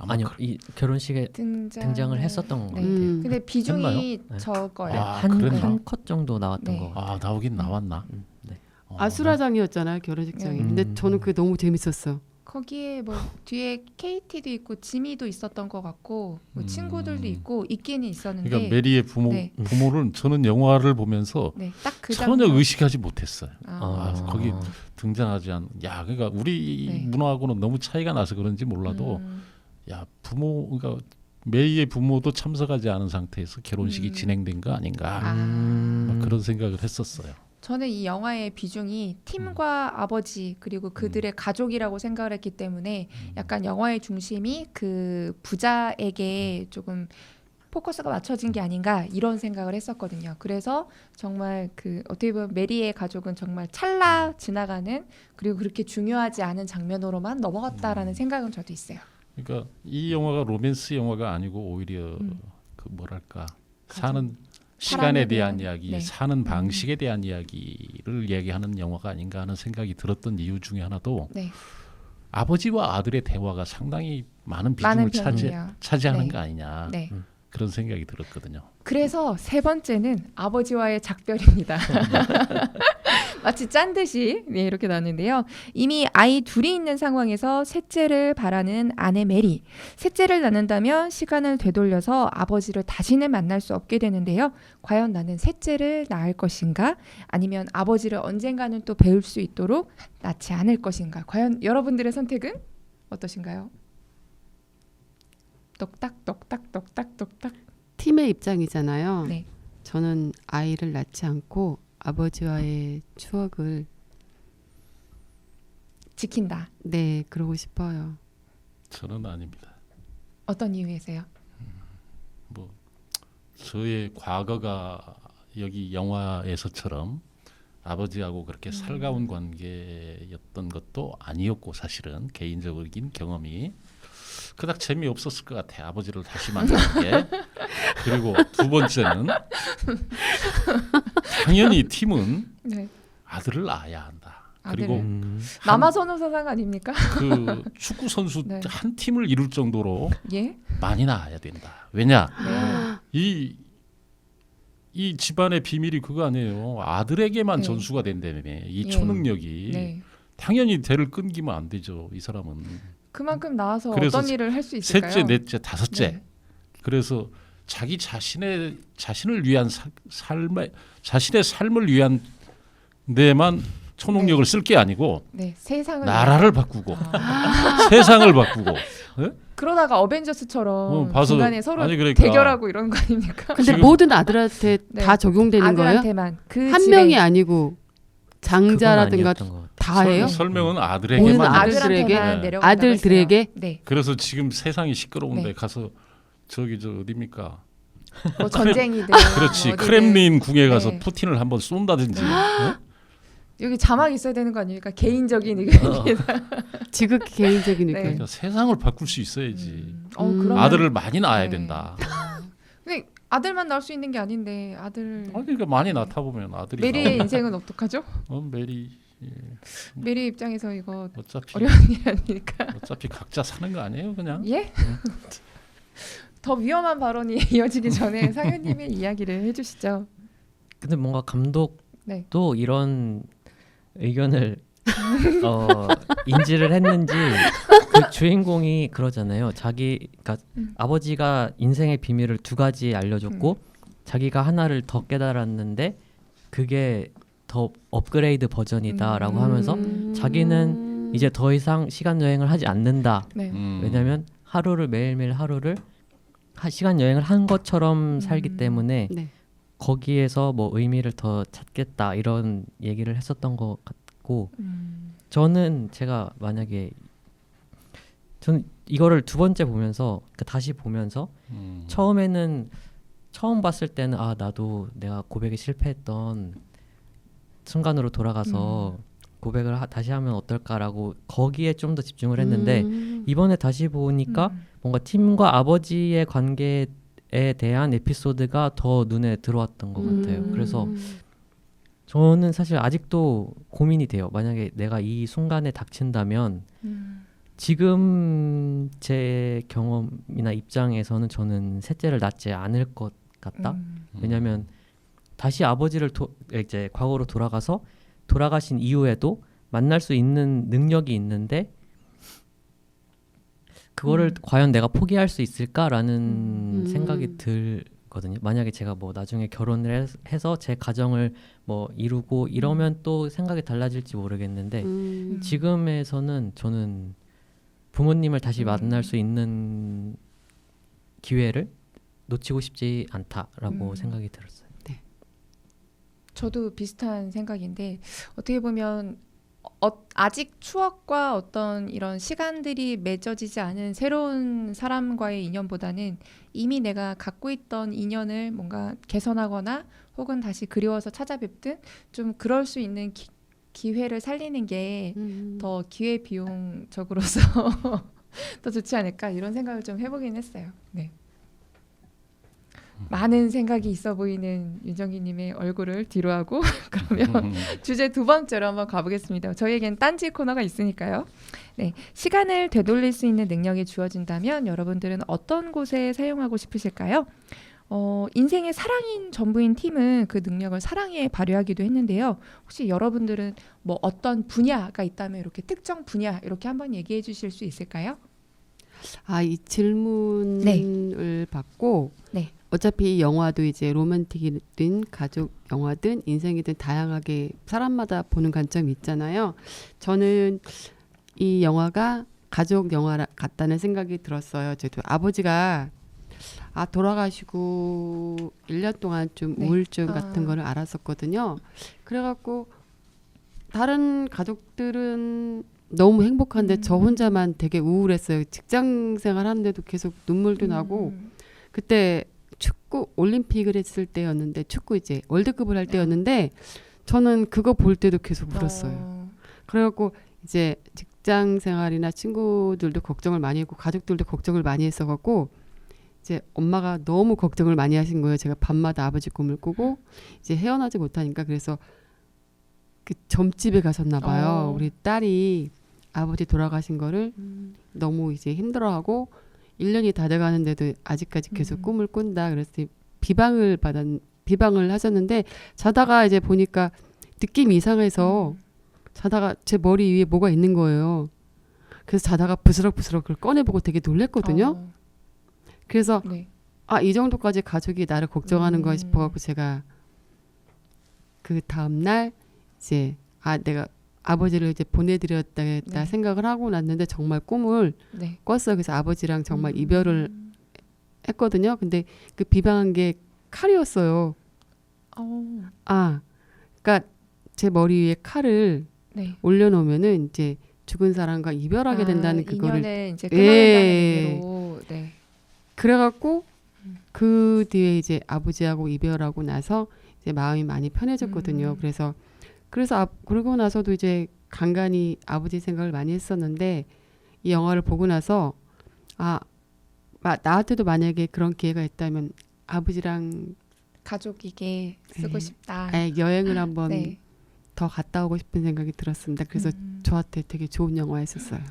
아마 아니요, 이 결혼식에 등장을 했었던 것 네. 같아요. 근데 비중이 네. 적어요. 그랬나? 한 컷 정도 나왔던 네. 것 같아요. 나오긴 나왔나? 네. 아수라장이었잖아요 결혼식장이. 근데 저는 그게 너무 재밌었어. 거기에 뭐 뒤에 KT도 있고 지미도 있었던 것 같고 뭐 친구들도 있고 있기는 있었는데 그러니까 메리의 네. 부모를 저는 영화를 보면서 네, 딱 그 전혀 의식하지 못했어요. 거기 아. 등장하지 않. 그러니까 우리 네. 문화하고는 너무 차이가 나서 그런지 몰라도 그러니까 메리의 부모도 참석하지 않은 상태에서 결혼식이 진행된 거 아닌가 막 그런 생각을 했었어요. 저는 이 영화의 비중이 팀과 아버지 그리고 그들의 가족이라고 생각을 했기 때문에 약간 영화의 중심이 그 부자에게 조금 포커스가 맞춰진 게 아닌가 이런 생각을 했었거든요. 그래서 정말 그 어떻게 보면 메리의 가족은 정말 찰나 지나가는 그리고 그렇게 중요하지 않은 장면으로만 넘어갔다라는 생각은 저도 있어요. 그러니까 이 영화가 로맨스 영화가 아니고 오히려 그 뭐랄까 사는 시간에 대한 이야기, 네. 사는 방식에 대한 이야기를 얘기하는 영화가 아닌가 하는 생각이 들었던 이유 중에 하나도 네. 아버지와 아들의 대화가 상당히 많은 비중을 편이에요. 차지하는 네. 거 아니냐. 네. 그런 생각이 들었거든요. 그래서 세 번째는 아버지와의 작별입니다. 마치 짠 듯이 네, 이렇게 나왔는데요. 이미 아이 둘이 있는 상황에서 셋째를 바라는 아내 메리. 셋째를 낳는다면 시간을 되돌려서 아버지를 다시는 만날 수 없게 되는데요. 과연 나는 셋째를 낳을 것인가? 아니면 아버지를 언젠가는 또 배울 수 있도록 낳지 않을 것인가? 과연 여러분들의 선택은 어떠신가요? 똑딱 똑딱 똑딱 똑딱. 팀의 입장이잖아요. 네. 저는 아이를 낳지 않고 아버지와의 추억을 지킨다. 네 그러고 싶어요. 저는 아닙니다. 어떤 이유에서요? 뭐 저의 과거가 여기 영화에서처럼 아버지하고 그렇게 살가운 관계였던 것도 아니었고 사실은 개인적인 경험이 그닥 재미없었을 것 같아요. 아버지를 다시 만나는 게. 그리고 두 번째는 당연히 팀은 네. 아들을 낳아야 한다. 아들을. 그리고 남아선호 사상 아닙니까? 그 축구 선수 네. 한 팀을 이룰 정도로 예. 많이 낳아야 된다. 왜냐? 네. 이 집안의 비밀이 그거 아니에요. 아들에게만 네. 전수가 된다며. 이 예. 초능력이 네. 당연히 대를 끊기면 안 되죠. 이 사람은. 그만큼 나와서 그래서 어떤 일을 할 수 있을까요? 셋째, 넷째, 다섯째. 네. 그래서 자기 자신을 위한 자신의 삶을 위한 데만 초능력을 쓸 게 아니고 네. 세상을 나라를 바꾸고 아. 세상을 바꾸고. 예? 그러다가 어벤져스처럼 봐서 중간에 서로 아니 그러니까 대결하고 이런 거 아닙니까? 근데 지금- 모든 아들한테 네. 다 적용되는 거예요? 아들한테만 그 한 집에 명이 아니고 장자라든가 그건 아니었던 것 같아요. 다예요? 설명은 모든 아들에게만 아들들에게? 아들한테만 네. 내려간다고 아들들에게? 했어요. 네. 그래서 지금 세상이 시끄러운데 네. 가서 저기 저 어디입니까? 뭐 전쟁이든 그렇지. 뭐 어디든. 크렘린 궁에 가서 네. 푸틴을 한번 쏜다든지. 어? 여기 자막 있어야 되는 거 아닙니까? 개인적인 의견입니다. 지극히 개인적인 네. 의견. 그러니까 세상을 바꿀 수 있어야지. 그러면 아들을 많이 낳아야 네. 된다. 근데 아들만 낳을 수 있는 게 아닌데 아들 아니, 그러니까 많이 낳다 보면 아들이 메리의 나오면 인생은 어떡하죠? 메리 메리 입장에서 이거 어차피 어려운 일 아니니까. 어차피 각자 사는 거 아니에요, 그냥? 예? 더 위험한 발언이 이어지기 전에 상현님의 이야기를 해주시죠. 근데 뭔가 감독도 네. 이런 의견을 인지를 했는지 그 주인공이 그러잖아요. 그러니까 아버지가 인생의 비밀을 두 가지 알려줬고 자기가 하나를 더 깨달았는데 그게 더 업그레이드 버전이다라고 하면서 자기는 이제 더 이상 시간 여행을 하지 않는다. 네. 왜냐하면 하루를 매일매일 하루를 시간 여행을 한 것처럼 살기 때문에 네. 거기에서 뭐 의미를 더 찾겠다 이런 얘기를 했었던 것 같고 저는 제가 만약에 저는 이거를 두 번째 보면서 그러니까 다시 보면서 처음에는 처음 봤을 때는 아 나도 내가 고백에 실패했던 순간으로 돌아가서 고백을 다시 하면 어떨까라고 거기에 좀 더 집중을 했는데 이번에 다시 보니까 뭔가 팀과 아버지의 관계에 대한 에피소드가 더 눈에 들어왔던 것 같아요. 그래서 저는 사실 아직도 고민이 돼요. 만약에 내가 이 순간에 닥친다면 지금 제 경험이나 입장에서는 저는 셋째를 낳지 않을 것 같다. 왜냐하면 다시 아버지를 이제 과거로 돌아가서 돌아가신 이후에도 만날 수 있는 능력이 있는데 그거를 과연 내가 포기할 수 있을까라는 생각이 들거든요. 만약에 제가 뭐 나중에 결혼을 해서 제 가정을 뭐 이루고 이러면 또 생각이 달라질지 모르겠는데 지금에서는 저는 부모님을 다시 만날 수 있는 기회를 놓치고 싶지 않다라고 생각이 들었어요. 저도 비슷한 생각인데 어떻게 보면 아직 추억과 어떤 이런 시간들이 맺어지지 않은 새로운 사람과의 인연보다는 이미 내가 갖고 있던 인연을 뭔가 개선하거나 혹은 다시 그리워서 찾아뵙든 좀 그럴 수 있는 기회를 살리는 게 더 기회비용적으로서 더 좋지 않을까 이런 생각을 좀 해보긴 했어요. 네. 많은 생각이 있어 보이는 윤정기님의 얼굴을 뒤로 하고 그러면 주제 두 번째로 한번 가보겠습니다. 저희에겐 딴지 코너가 있으니까요. 네, 시간을 되돌릴 수 있는 능력이 주어진다면 여러분들은 어떤 곳에 사용하고 싶으실까요? 인생의 사랑인 전부인 팀은 그 능력을 사랑에 발휘하기도 했는데요. 혹시 여러분들은 뭐 어떤 분야가 있다면 이렇게 특정 분야 이렇게 한번 얘기해 주실 수 있을까요? 이 질문을 받고 네. 어차피 이 영화도 이제 로맨틱이든 가족 영화든 인생이든 다양하게 사람마다 보는 관점이 있잖아요. 저는 이 영화가 가족 영화 같다는 생각이 들었어요. 저도 아버지가 돌아가시고 1년 동안 좀 네. 우울증 같은 거를 알았었거든요. 그래갖고 다른 가족들은 너무 행복한데 저 혼자만 되게 우울했어요. 직장 생활 하는데도 계속 눈물도 나고 그때 축구 올림픽을 했을 때였는데 축구 이제 월드컵을 할 때였는데 저는 그거 볼 때도 계속 울었어요. 그래갖고 이제 직장 생활이나 친구들도 걱정을 많이 했고 가족들도 걱정을 많이 했어갖고 이제 엄마가 너무 걱정을 많이 하신 거예요. 제가 밤마다 아버지 꿈을 꾸고 이제 헤어나지 못하니까 그래서 그 점집에 가셨나 봐요. 우리 딸이 아버지 돌아가신 거를 너무 이제 힘들어하고 1년이 다 돼가는데도 아직까지 계속 꿈을 꾼다. 그래서 비방을 하셨는데 자다가 이제 보니까 느낌이 이상해서 자다가 제 머리 위에 뭐가 있는 거예요. 그래서 자다가 부스럭부스럭 그걸 꺼내보고 되게 놀랬거든요. 그래서 네. 이 정도까지 가족이 나를 걱정하는 거야 싶어갖고 제가 그 다음날 이제 내가 아버지를 이제 보내드렸다 네. 생각을 하고 났는데 정말 꿈을 네. 꿨어요. 그래서 아버지랑 정말 이별을 했거든요. 근데 그 비방한 게 칼이었어요. 그러니까 제 머리 위에 칼을 네. 올려놓으면은 이제 죽은 사람과 이별하게 된다는 그거를 인연을 이제 끊어낸다는 의미로. 네. 그래갖고 그 뒤에 이제 아버지하고 이별하고 나서 이제 마음이 많이 편해졌거든요. 그래서 그러고 나서도 이제 간간히 아버지 생각을 많이 했었는데 이 영화를 보고 나서 나한테도 만약에 그런 기회가 있다면 아버지랑 가족에게 쓰고 싶다. 여행을 한번 네. 더 갔다 오고 싶은 생각이 들었습니다. 그래서 저한테 되게 좋은 영화였었어요.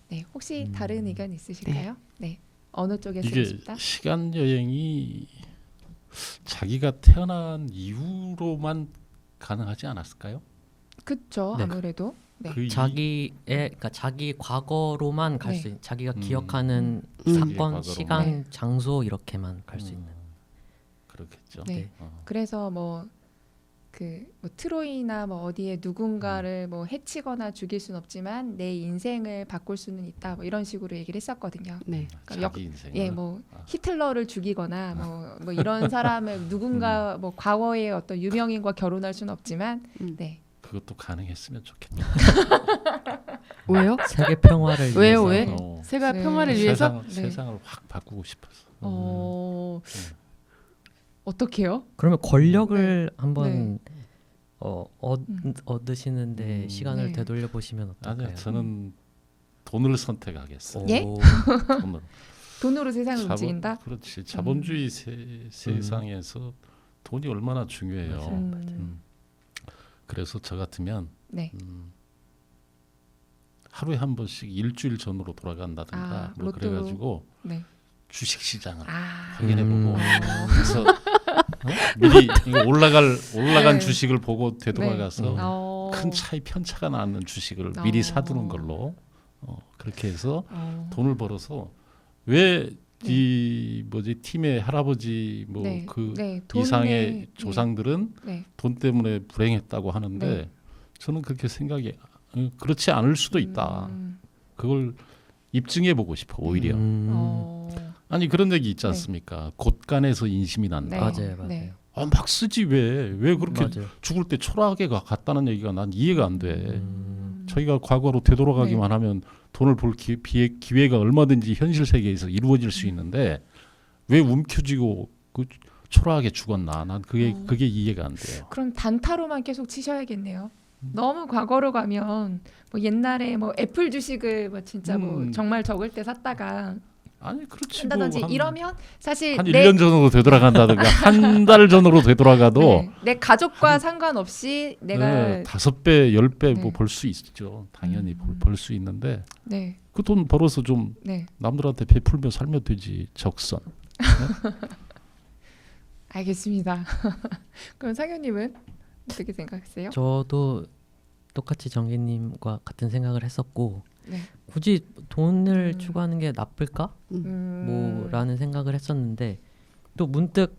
네, 혹시 다른 의견 있으실까요? 네. 어느 쪽에 쓰고 이게 싶다? 시간 여행이 자기가 태어난 이후로만 가능하지 않았을까요? 그렇죠. 네. 아무래도. 네. 그러니까 자기 과거로만 갈 수 네. 있는 자기가 기억하는 자기의 사건, 과거로만. 시간, 네. 장소 이렇게만 갈 수 있는. 그렇겠죠. 네. 어. 그래서 뭐 트로이나 뭐 어디에 누군가를 뭐 해치거나 죽일 수는 없지만 내 인생을 바꿀 수는 있다. 뭐 이런 식으로 얘기를 했었거든요. 네. 그러니까 자기 인생. 뭐 히틀러를 죽이거나 뭐 이런 사람을 누군가 뭐 과거의 어떤 유명인과 결혼할 수는 없지만 네. 그것도 가능했으면 좋겠다. 왜요? 세계 평화를 왜요? 위해서. 왜? 세가 네. 평화를 위해서? 세상을 확 바꾸고 싶어서. 어떻게요? 그러면 권력을 네. 한번 얻으시는데 시간을 네. 되돌려 보시면 어떨까요? 아니요, 저는 돈을 선택하겠어요. 예? 돈을. 돈으로 세상을 움직인다? 그렇지. 자본주의 세상에서 돈이 얼마나 중요해요. 그래서 저 같으면 네. 하루에 한 번씩 일주일 전으로 돌아간다든가 뭐 로또. 그래가지고 네. 주식 시장을 아. 확인해보고 그래서 미리 이거 올라간 네. 주식을 보고 되돌아가서 큰 차이 차이 편차가 나는 주식을 미리 사두는 걸로 그렇게 해서 돈을 벌어서 왜 이 팀의 할아버지 뭐 네. 그 네. 이상의 조상들은 네. 돈 때문에 불행했다고 하는데 네. 저는 그렇게 생각이 그렇지 않을 수도 있다. 그걸 입증해 보고 싶어 오히려. 아니 그런 얘기 있지 않습니까? 곳간에서 인심이 난다. 네. 맞아요. 네. 막 쓰지 왜 그렇게 맞아요. 죽을 때 초라하게 갔다는 얘기가 난 이해가 안 돼. 저희가 과거로 되돌아가기만 하면 돈을 벌 기회가 얼마든지 현실 세계에서 이루어질 수 있는데 왜 움켜쥐고 그 초라하게 죽었나? 난 그게 이해가 안 돼요. 그럼 단타로만 계속 치셔야겠네요. 너무 과거로 가면 뭐 옛날에 뭐 애플 주식을 뭐 진짜 뭐 정말 적을 때 샀다가 아니 그렇지 한다든지 뭐 이러면 사실 한 1년 전으로 되돌아간다든가 한 달 전으로 되돌아가도 네, 내 가족과 상관없이 내가 네, 5배, 10배 네. 뭐 벌 수 있죠. 당연히 벌 수 있는데 네, 그 돈 벌어서 좀 네, 남들한테 베풀며 살면 되지. 적선. 알겠습니다. 그럼 상현님은 어떻게 생각하세요? 저도 똑같이 정기님과 같은 생각을 했었고 네. 굳이 돈을 음. 추구하는 게 나쁠까? 음, 뭐라는 생각을 했었는데 또 문득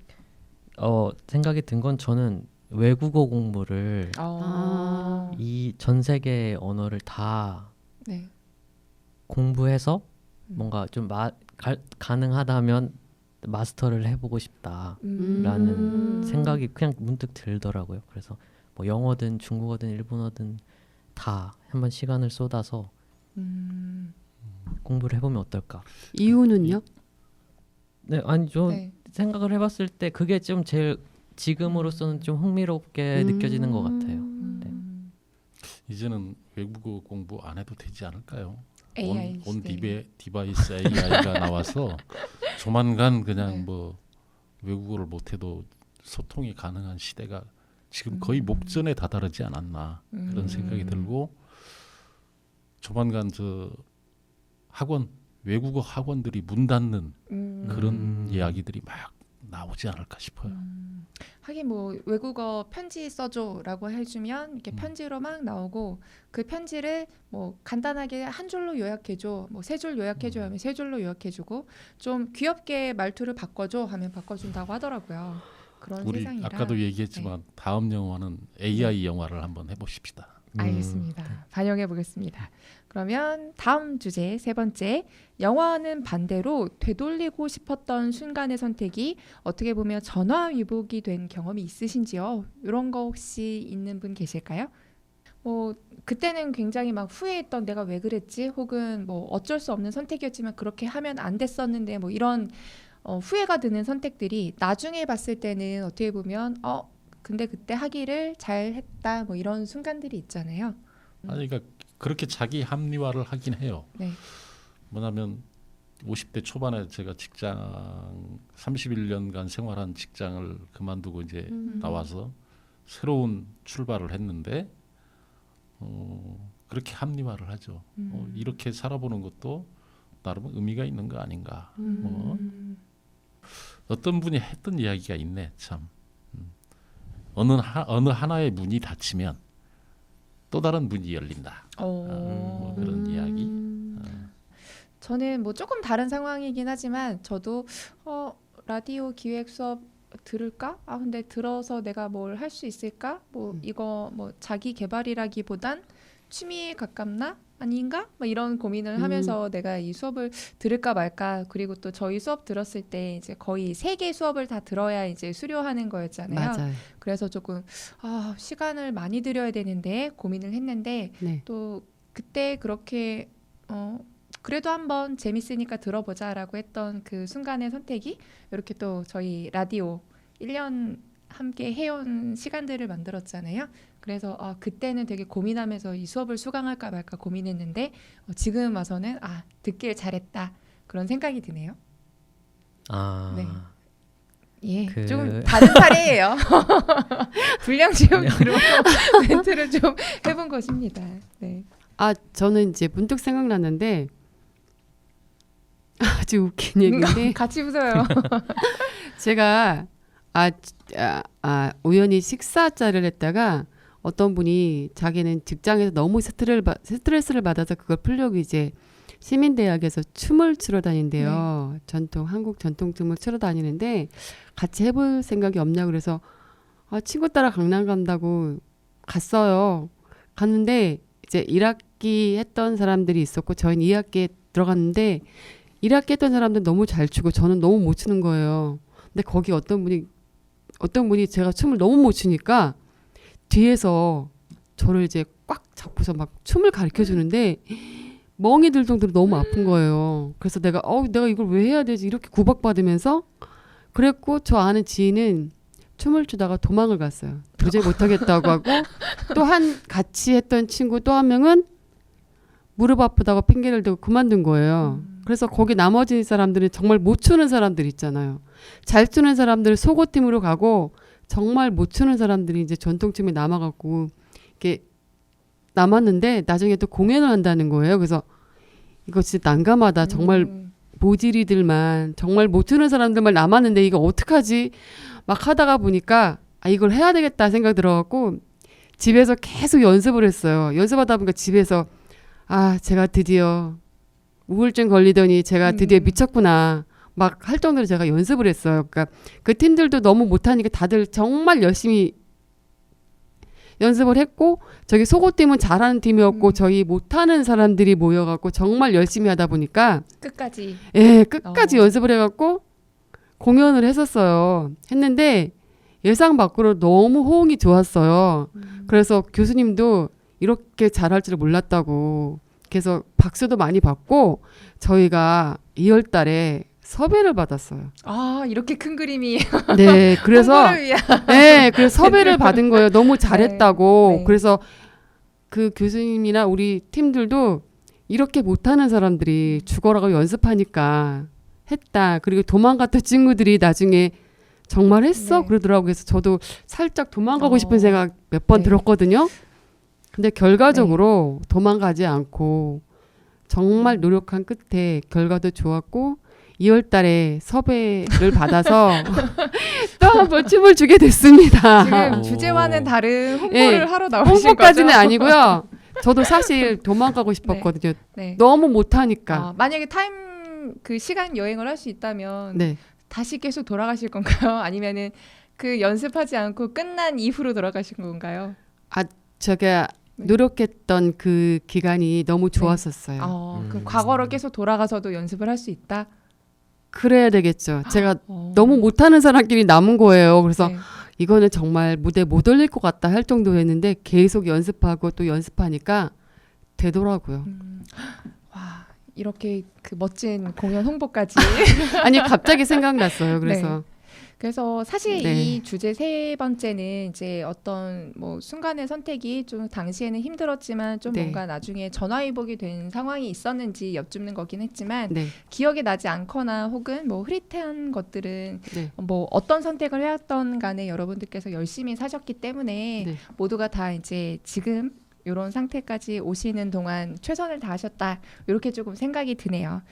생각이 든 건 저는 외국어 공부를 어, 이 전 세계의 언어를 다 네, 공부해서 음. 뭔가 좀 가능하다면 마스터를 해보고 싶다라는 음. 생각이 그냥 문득 들더라고요. 그래서 뭐 영어든 중국어든 일본어든 다 한번 시간을 쏟아서 음, 공부를 해보면 어떨까? 이유는요? 네, 아니 저 네, 생각을 해봤을 때 그게 좀 제일 지금으로서는 좀 흥미롭게 느껴지는 것 같아요. 음, 이제는 외국어 공부 안 해도 되지 않을까요? AI 온 시대. 디바이스 AI가 나와서 조만간 그냥 네. 뭐 외국어를 못해도 소통이 가능한 시대가 지금 거의 목전에 다다르지 않았나 그런 생각이 들고 조만간 저 외국어 학원들이 문 닫는 그런 이야기들이 막 나오지 않을까 싶어요. 하긴 뭐 외국어 편지 써줘라고 해주면 이렇게 편지로 막 나오고 그 편지를 뭐 간단하게 한 줄로 요약해줘, 뭐 3줄 요약해줘 하면 3줄로 요약해주고 좀 귀엽게 말투를 바꿔줘 하면 바꿔준다고 하더라고요. 그런 우리 세상이라. 아까도 얘기했지만 다음 영화는 AI 영화를 한번 해보십시다. 알겠습니다. 반영해 보겠습니다. 그러면 다음 주제 3번째, 영화는 반대로 되돌리고 싶었던 순간의 선택이 어떻게 보면 전화위복이 된 경험이 있으신지요? 이런 거 혹시 있는 분 계실까요? 뭐 그때는 굉장히 막 후회했던 내가 왜 그랬지? 혹은 뭐 어쩔 수 없는 선택이었지만 그렇게 하면 안 됐었는데 뭐 이런 후회가 드는 선택들이 나중에 봤을 때는 어떻게 보면 근데 그때 하기를 잘했다 뭐 이런 순간들이 있잖아요. 아니 그러니까 그렇게 자기 합리화를 하긴 해요. 네. 뭐냐면 50대 초반에 제가 직장 31년간 생활한 직장을 그만두고 이제 나와서 새로운 출발을 했는데 그렇게 합리화를 하죠. 이렇게 살아보는 것도 나름 의미가 있는 거 아닌가. 뭐 어떤 분이 했던 이야기가 있네. 참 어느 하나의 문이 닫히면 또 다른 문이 열린다. 뭐 그런 이야기. 저는 뭐 조금 다른 상황이긴 하지만 저도 라디오 기획 수업 들을까? 근데 들어서 내가 뭘 할 수 있을까? 뭐 이거 뭐 자기 개발이라기보단 취미에 가깝나? 아닌가? 뭐 이런 고민을 하면서 내가 이 수업을 들을까 말까. 그리고 또 저희 수업 들었을 때 이제 거의 3개 수업을 다 들어야 이제 수료하는 거였잖아요. 맞아요. 그래서 조금 시간을 많이 들여야 되는데 고민을 했는데 네. 또 그때 그렇게 그래도 한번 재밌으니까 들어보자라고 했던 그 순간의 선택이 이렇게 또 저희 라디오 1년 함께 해온 시간들을 만들었잖아요. 그래서 그때는 되게 고민하면서 이 수업을 수강할까 말까 고민했는데 지금 와서는 듣길 잘했다 그런 생각이 드네요. 아, 네. 예, 그- 좀 다른 사례예요. 불량지옥으로 멘트를 좀 해본 것입니다. 네. 저는 이제 문득 생각났는데 아주 웃긴 얘기인데 같이 웃어요. 제가 우연히 식사 자리를 했다가 어떤 분이 자기는 직장에서 너무 스트레스를 받아서 그걸 풀려고 이제 시민대학에서 춤을 추러 다닌대요. 한국 전통 춤을 추러 다니는데 같이 해볼 생각이 없냐 그래서 친구 따라 강남 간다고 갔어요. 갔는데 이제 1학기 했던 사람들이 있었고 저희는 2학기에 들어갔는데 1학기 했던 사람들 너무 잘 추고 저는 너무 못 추는 거예요. 근데 거기 어떤 분이 제가 춤을 너무 못 추니까 뒤에서 저를 이제 꽉 잡고서 막 춤을 가르쳐 주는데 멍이 들 정도로 너무 아픈 거예요. 그래서 내가 이걸 왜 해야 되지 이렇게 구박받으면서 그랬고 저 아는 지인은 춤을 추다가 도망을 갔어요. 도저히 못하겠다고 하고 또 같이 했던 친구 또 한 명은 무릎 아프다고 핑계를 대고 그만둔 거예요. 그래서 거기 나머지 사람들은 정말 못 추는 사람들 있잖아요. 잘 추는 사람들 소고팀으로 가고 정말 못 추는 사람들이 이제 전통팀에 남아갖고 이렇게 남았는데 나중에 또 공연을 한다는 거예요. 그래서 이거 진짜 난감하다. 정말 모질이들만 정말 못 추는 사람들만 남았는데 이거 어떡하지? 막 하다가 보니까 아 이걸 해야 되겠다 생각 들어갖고 집에서 계속 연습을 했어요. 연습하다 보니까 집에서 아 제가 드디어 우울증 걸리더니 제가 드디어 미쳤구나 막 할 정도로 제가 연습을 했어요. 그러니까 그 팀들도 너무 못하니까 다들 정말 열심히 연습을 했고 저기 속옷팀은 잘하는 팀이었고 저희 못하는 사람들이 모여갖고 정말 열심히 하다 보니까 끝까지. 예 끝까지 연습을 해갖고 공연을 했었어요. 했는데 예상 밖으로 너무 호응이 좋았어요. 그래서 교수님도 이렇게 잘할 줄 몰랐다고 그래서 박수도 많이 받고 저희가 2월 달에 섭외를 받았어요. 아 이렇게 큰 그림이 네, 그래서 홍보를 위한. 네, 그래서 섭외를 받은 거예요. 너무 잘했다고. 네, 네. 그래서 그 교수님이나 우리 팀들도 이렇게 못하는 사람들이 죽어라고 연습하니까 했다. 그리고 도망갔던 친구들이 나중에 정말 했어? 네. 그러더라고요. 그래서 저도 살짝 도망가고 싶은 어. 생각 몇 번 네. 들었거든요. 근데 결과적으로 도망가지 않고 정말 노력한 끝에 결과도 좋았고 2월 달에 섭외를 받아서 또 한 번 춤을 추게 됐습니다. 지금 오. 주제와는 다른 홍보를 예, 하러 나오신 홍보까지는 거죠? 아니고요. 저도 사실 도망가고 싶었거든요. 네. 너무 못하니까. 만약에 타임 그 시간 여행을 할 수 있다면 네. 다시 계속 돌아가실 건가요? 아니면은 그 연습하지 않고 끝난 이후로 돌아가신 건가요? 제가 네. 노력했던 그 기간이 너무 좋았었어요. 그럼 과거로 계속 돌아가서도 연습을 할 수 있다? 그래야 되겠죠. 제가 어. 너무 못하는 사람끼리 남은 거예요. 그래서 네. 이거는 정말 무대 못 올릴 것 같다 할 정도였는데 계속 연습하고 또 연습하니까 되더라고요. 와 이렇게 그 멋진 공연 홍보까지. 아니 갑자기 생각났어요. 그래서 그래서 사실 네. 이 주제 세 번째는 이제 어떤 뭐 순간의 선택이 좀 당시에는 힘들었지만 좀 네. 뭔가 나중에 전화위복이 된 상황이 있었는지 여쭙는 거긴 했지만 네. 기억이 나지 않거나 혹은 뭐 흐릿한 것들은 네. 뭐 어떤 선택을 해왔던 간에 여러분들께서 열심히 사셨기 때문에 네. 모두가 다 이제 지금 이런 상태까지 오시는 동안 최선을 다하셨다 이렇게 조금 생각이 드네요.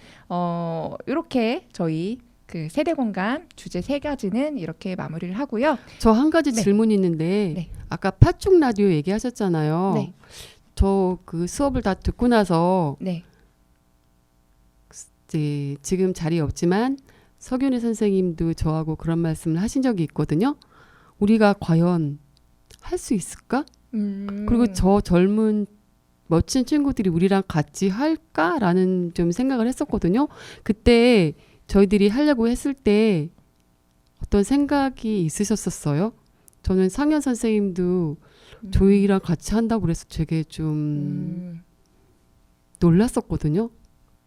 이렇게 저희 그 세대 공감 주제 세 가지는 이렇게 마무리를 하고요. 저 한 가지 네. 질문 있는데 네. 아까 팥죽 라디오 얘기하셨잖아요. 네. 저 그 수업을 다 듣고 나서 네. 이제 지금 자리에 없지만 석윤희 선생님도 저하고 그런 말씀을 하신 적이 있거든요. 우리가 과연 할 수 있을까? 그리고 저 젊은 멋진 친구들이 우리랑 같이 할까라는 좀 생각을 했었거든요. 그때 저희들이 하려고 했을 때 어떤 생각이 있으셨었어요? 저는 상현 선생님도 저희랑 같이 한다고 그래서 되게 좀 놀랐었거든요.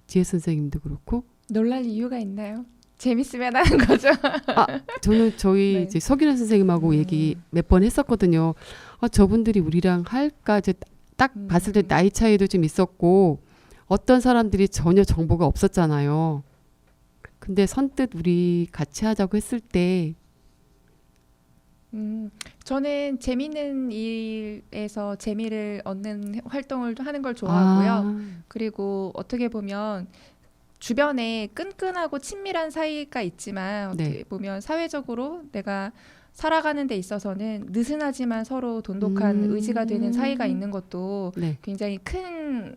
지혜 선생님도 그렇고. 놀랄 이유가 있나요? 재밌으면 하는 거죠. 저는 저희 네. 이제 석윤혜 선생님하고 얘기 몇 번 했었거든요. 저분들이 우리랑 할까? 이제 딱 봤을 때 나이 차이도 좀 있었고 어떤 사람들이 전혀 정보가 없었잖아요. 근데 선뜻 우리 같이 하자고 했을 때 저는 재미있는 일에서 재미를 얻는 활동을 하는 걸 좋아하고요. 그리고 어떻게 보면 주변에 끈끈하고 친밀한 사이가 있지만 어떻게 네. 보면 사회적으로 내가 살아가는 데 있어서는 느슨하지만 서로 돈독한 의지가 되는 사이가 있는 것도 네. 굉장히 큰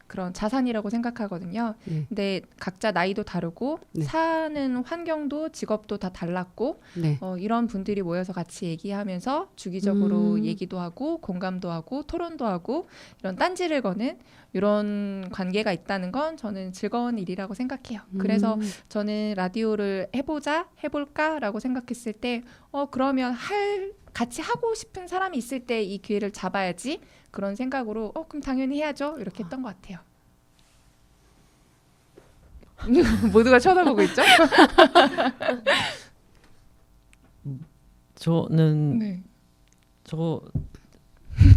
그런 자산이라고 생각하거든요. 네. 근데 각자 나이도 다르고 네. 사는 환경도 직업도 다 달랐고 네. 이런 분들이 모여서 같이 얘기하면서 주기적으로 얘기도 하고 공감도 하고 토론도 하고 이런 딴지를 거는 이런 관계가 있다는 건 저는 즐거운 일이라고 생각해요. 그래서 저는 라디오를 해볼까라고 생각했을 때 그러면 같이 하고 싶은 사람이 있을 때 이 기회를 잡아야지 그런 생각으로 그럼 당연히 해야죠 이렇게 했던 것 같아요. 모두가 쳐다보고 있죠? 저는 네. 저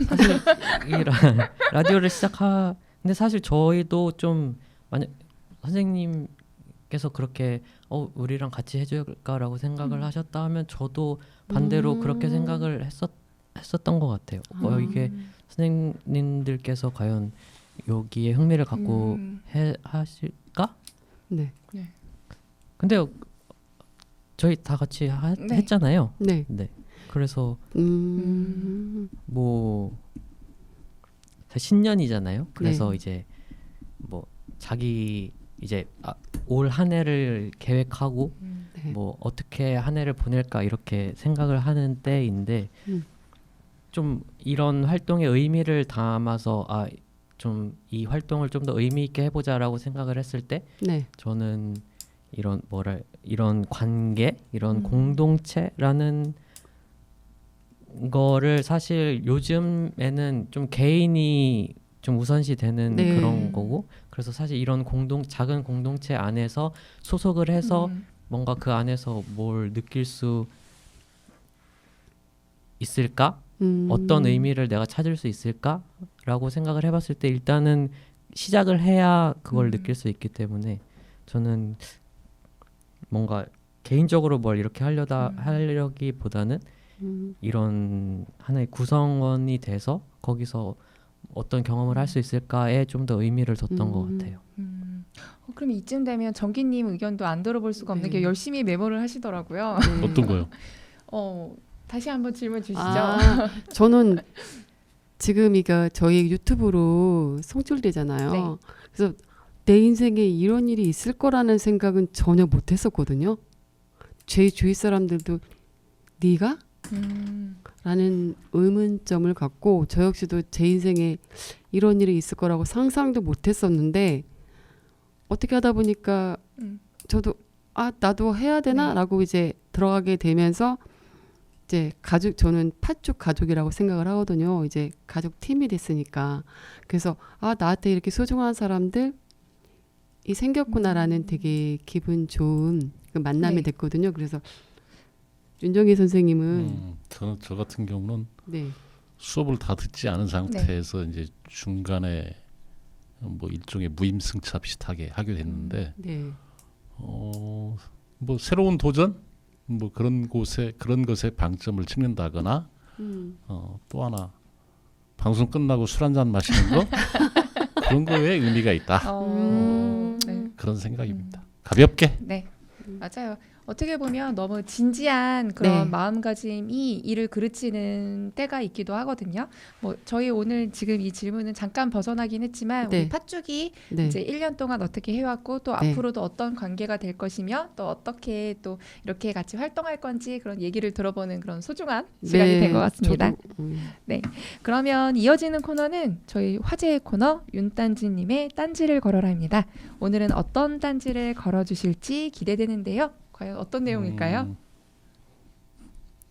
사실 이 라디오를 근데 사실 저희도 좀 만약 선생님께서 그렇게 우리랑 같이 해줄까라고 생각을 하셨다 하면 저도 반대로 그렇게 생각을 했었던 것 같아요. 이게 선생님들께서 과연 여기에 흥미를 갖고 하실까? 네. 근데 저희 다 같이 네. 했잖아요. 네. 네. 그래서 뭐 신년이잖아요. 그래서 네. 이제 뭐 자기 이제 올 한 해를 계획하고 네. 뭐 어떻게 한 해를 보낼까 이렇게 생각을 하는 때인데 좀 이런 활동의 의미를 담아서 좀 이 활동을 좀 더 의미 있게 해보자라고 생각을 했을 때 네. 저는 이런 관계, 이런 공동체라는 거를 사실 요즘에는 좀 개인이 좀 우선시 되는 네. 그런 거고, 그래서 사실 이런 작은 공동체 안에서 소속을 해서 뭔가 그 안에서 뭘 느낄 수 있을까? 어떤 의미를 내가 찾을 수 있을까라고 생각을 해봤을 때 일단은 시작을 해야 그걸 느낄 수 있기 때문에 저는 뭔가 개인적으로 뭘 이렇게 하려기보다는 이런 하나의 구성원이 돼서 거기서 어떤 경험을 할 수 있을까에 좀 더 의미를 뒀던 것 같아요. 그럼 이쯤 되면 정기님 의견도 안 들어볼 수가 없는 네. 게 열심히 메모를 하시더라고요. 네. 어떤 거요? 다시 한번 질문 주시죠. 저는 지금 이거 저희 유튜브로 송출되잖아요. 네. 그래서 내 인생에 이런 일이 있을 거라는 생각은 전혀 못했었거든요. 제 주위 사람들도 네가? 라는 의문점을 갖고 저 역시도 제 인생에 이런 일이 있을 거라고 상상도 못했었는데 어떻게 하다 보니까 저도 나도 해야 되나라고 이제 들어가게 되면서 이제 저는 팥죽 가족이라고 생각을 하거든요. 이제 가족 팀이 됐으니까 그래서 나한테 이렇게 소중한 사람들이 생겼구나라는 되게 기분 좋은 그 만남이 네. 됐거든요. 그래서 윤정희 선생님은 저는 저 같은 경우는 네. 수업을 다 듣지 않은 상태에서 이제 중간에 뭐 일종의 무임승차 비슷하게 하게 됐는데 네. 뭐 새로운 도전 뭐 그런 것에 방점을 찍는다거나 또 하나 방송 끝나고 술 한잔 마시는 거 그런 거에 의미가 있다. 네. 그런 생각입니다. 가볍게. 네, 맞아요. 어떻게 보면 너무 진지한 그런 네. 마음가짐이 일을 그르치는 때가 있기도 하거든요. 뭐 저희 오늘 지금 이 질문은 잠깐 벗어나긴 했지만 네. 우리 팥죽이 네. 이제 1년 동안 어떻게 해왔고 또 네. 앞으로도 어떤 관계가 될 것이며 또 어떻게 또 이렇게 같이 활동할 건지 그런 얘기를 들어보는 그런 소중한 시간이 된 것 같습니다. 저도, 그러면 이어지는 코너는 저희 화제의 코너 윤딴지님의 딴지를 걸어라입니다. 오늘은 어떤 딴지를 걸어주실지 기대되는데요. 과연 어떤 내용일까요?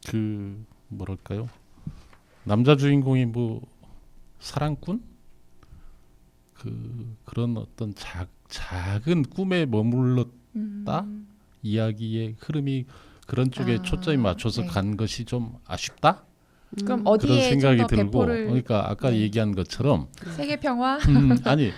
그 뭐랄까요? 남자 주인공이 뭐 사랑꾼? 그런 어떤 작은 꿈에 머물렀다 이야기의 흐름이 그런 쪽에 초점이 맞춰서 네. 간 것이 좀 아쉽다. 그럼 그런 어디에 좀 생각이 더 들고, 배포를 그러니까 아까 네. 얘기한 것처럼 세계 평화? 아니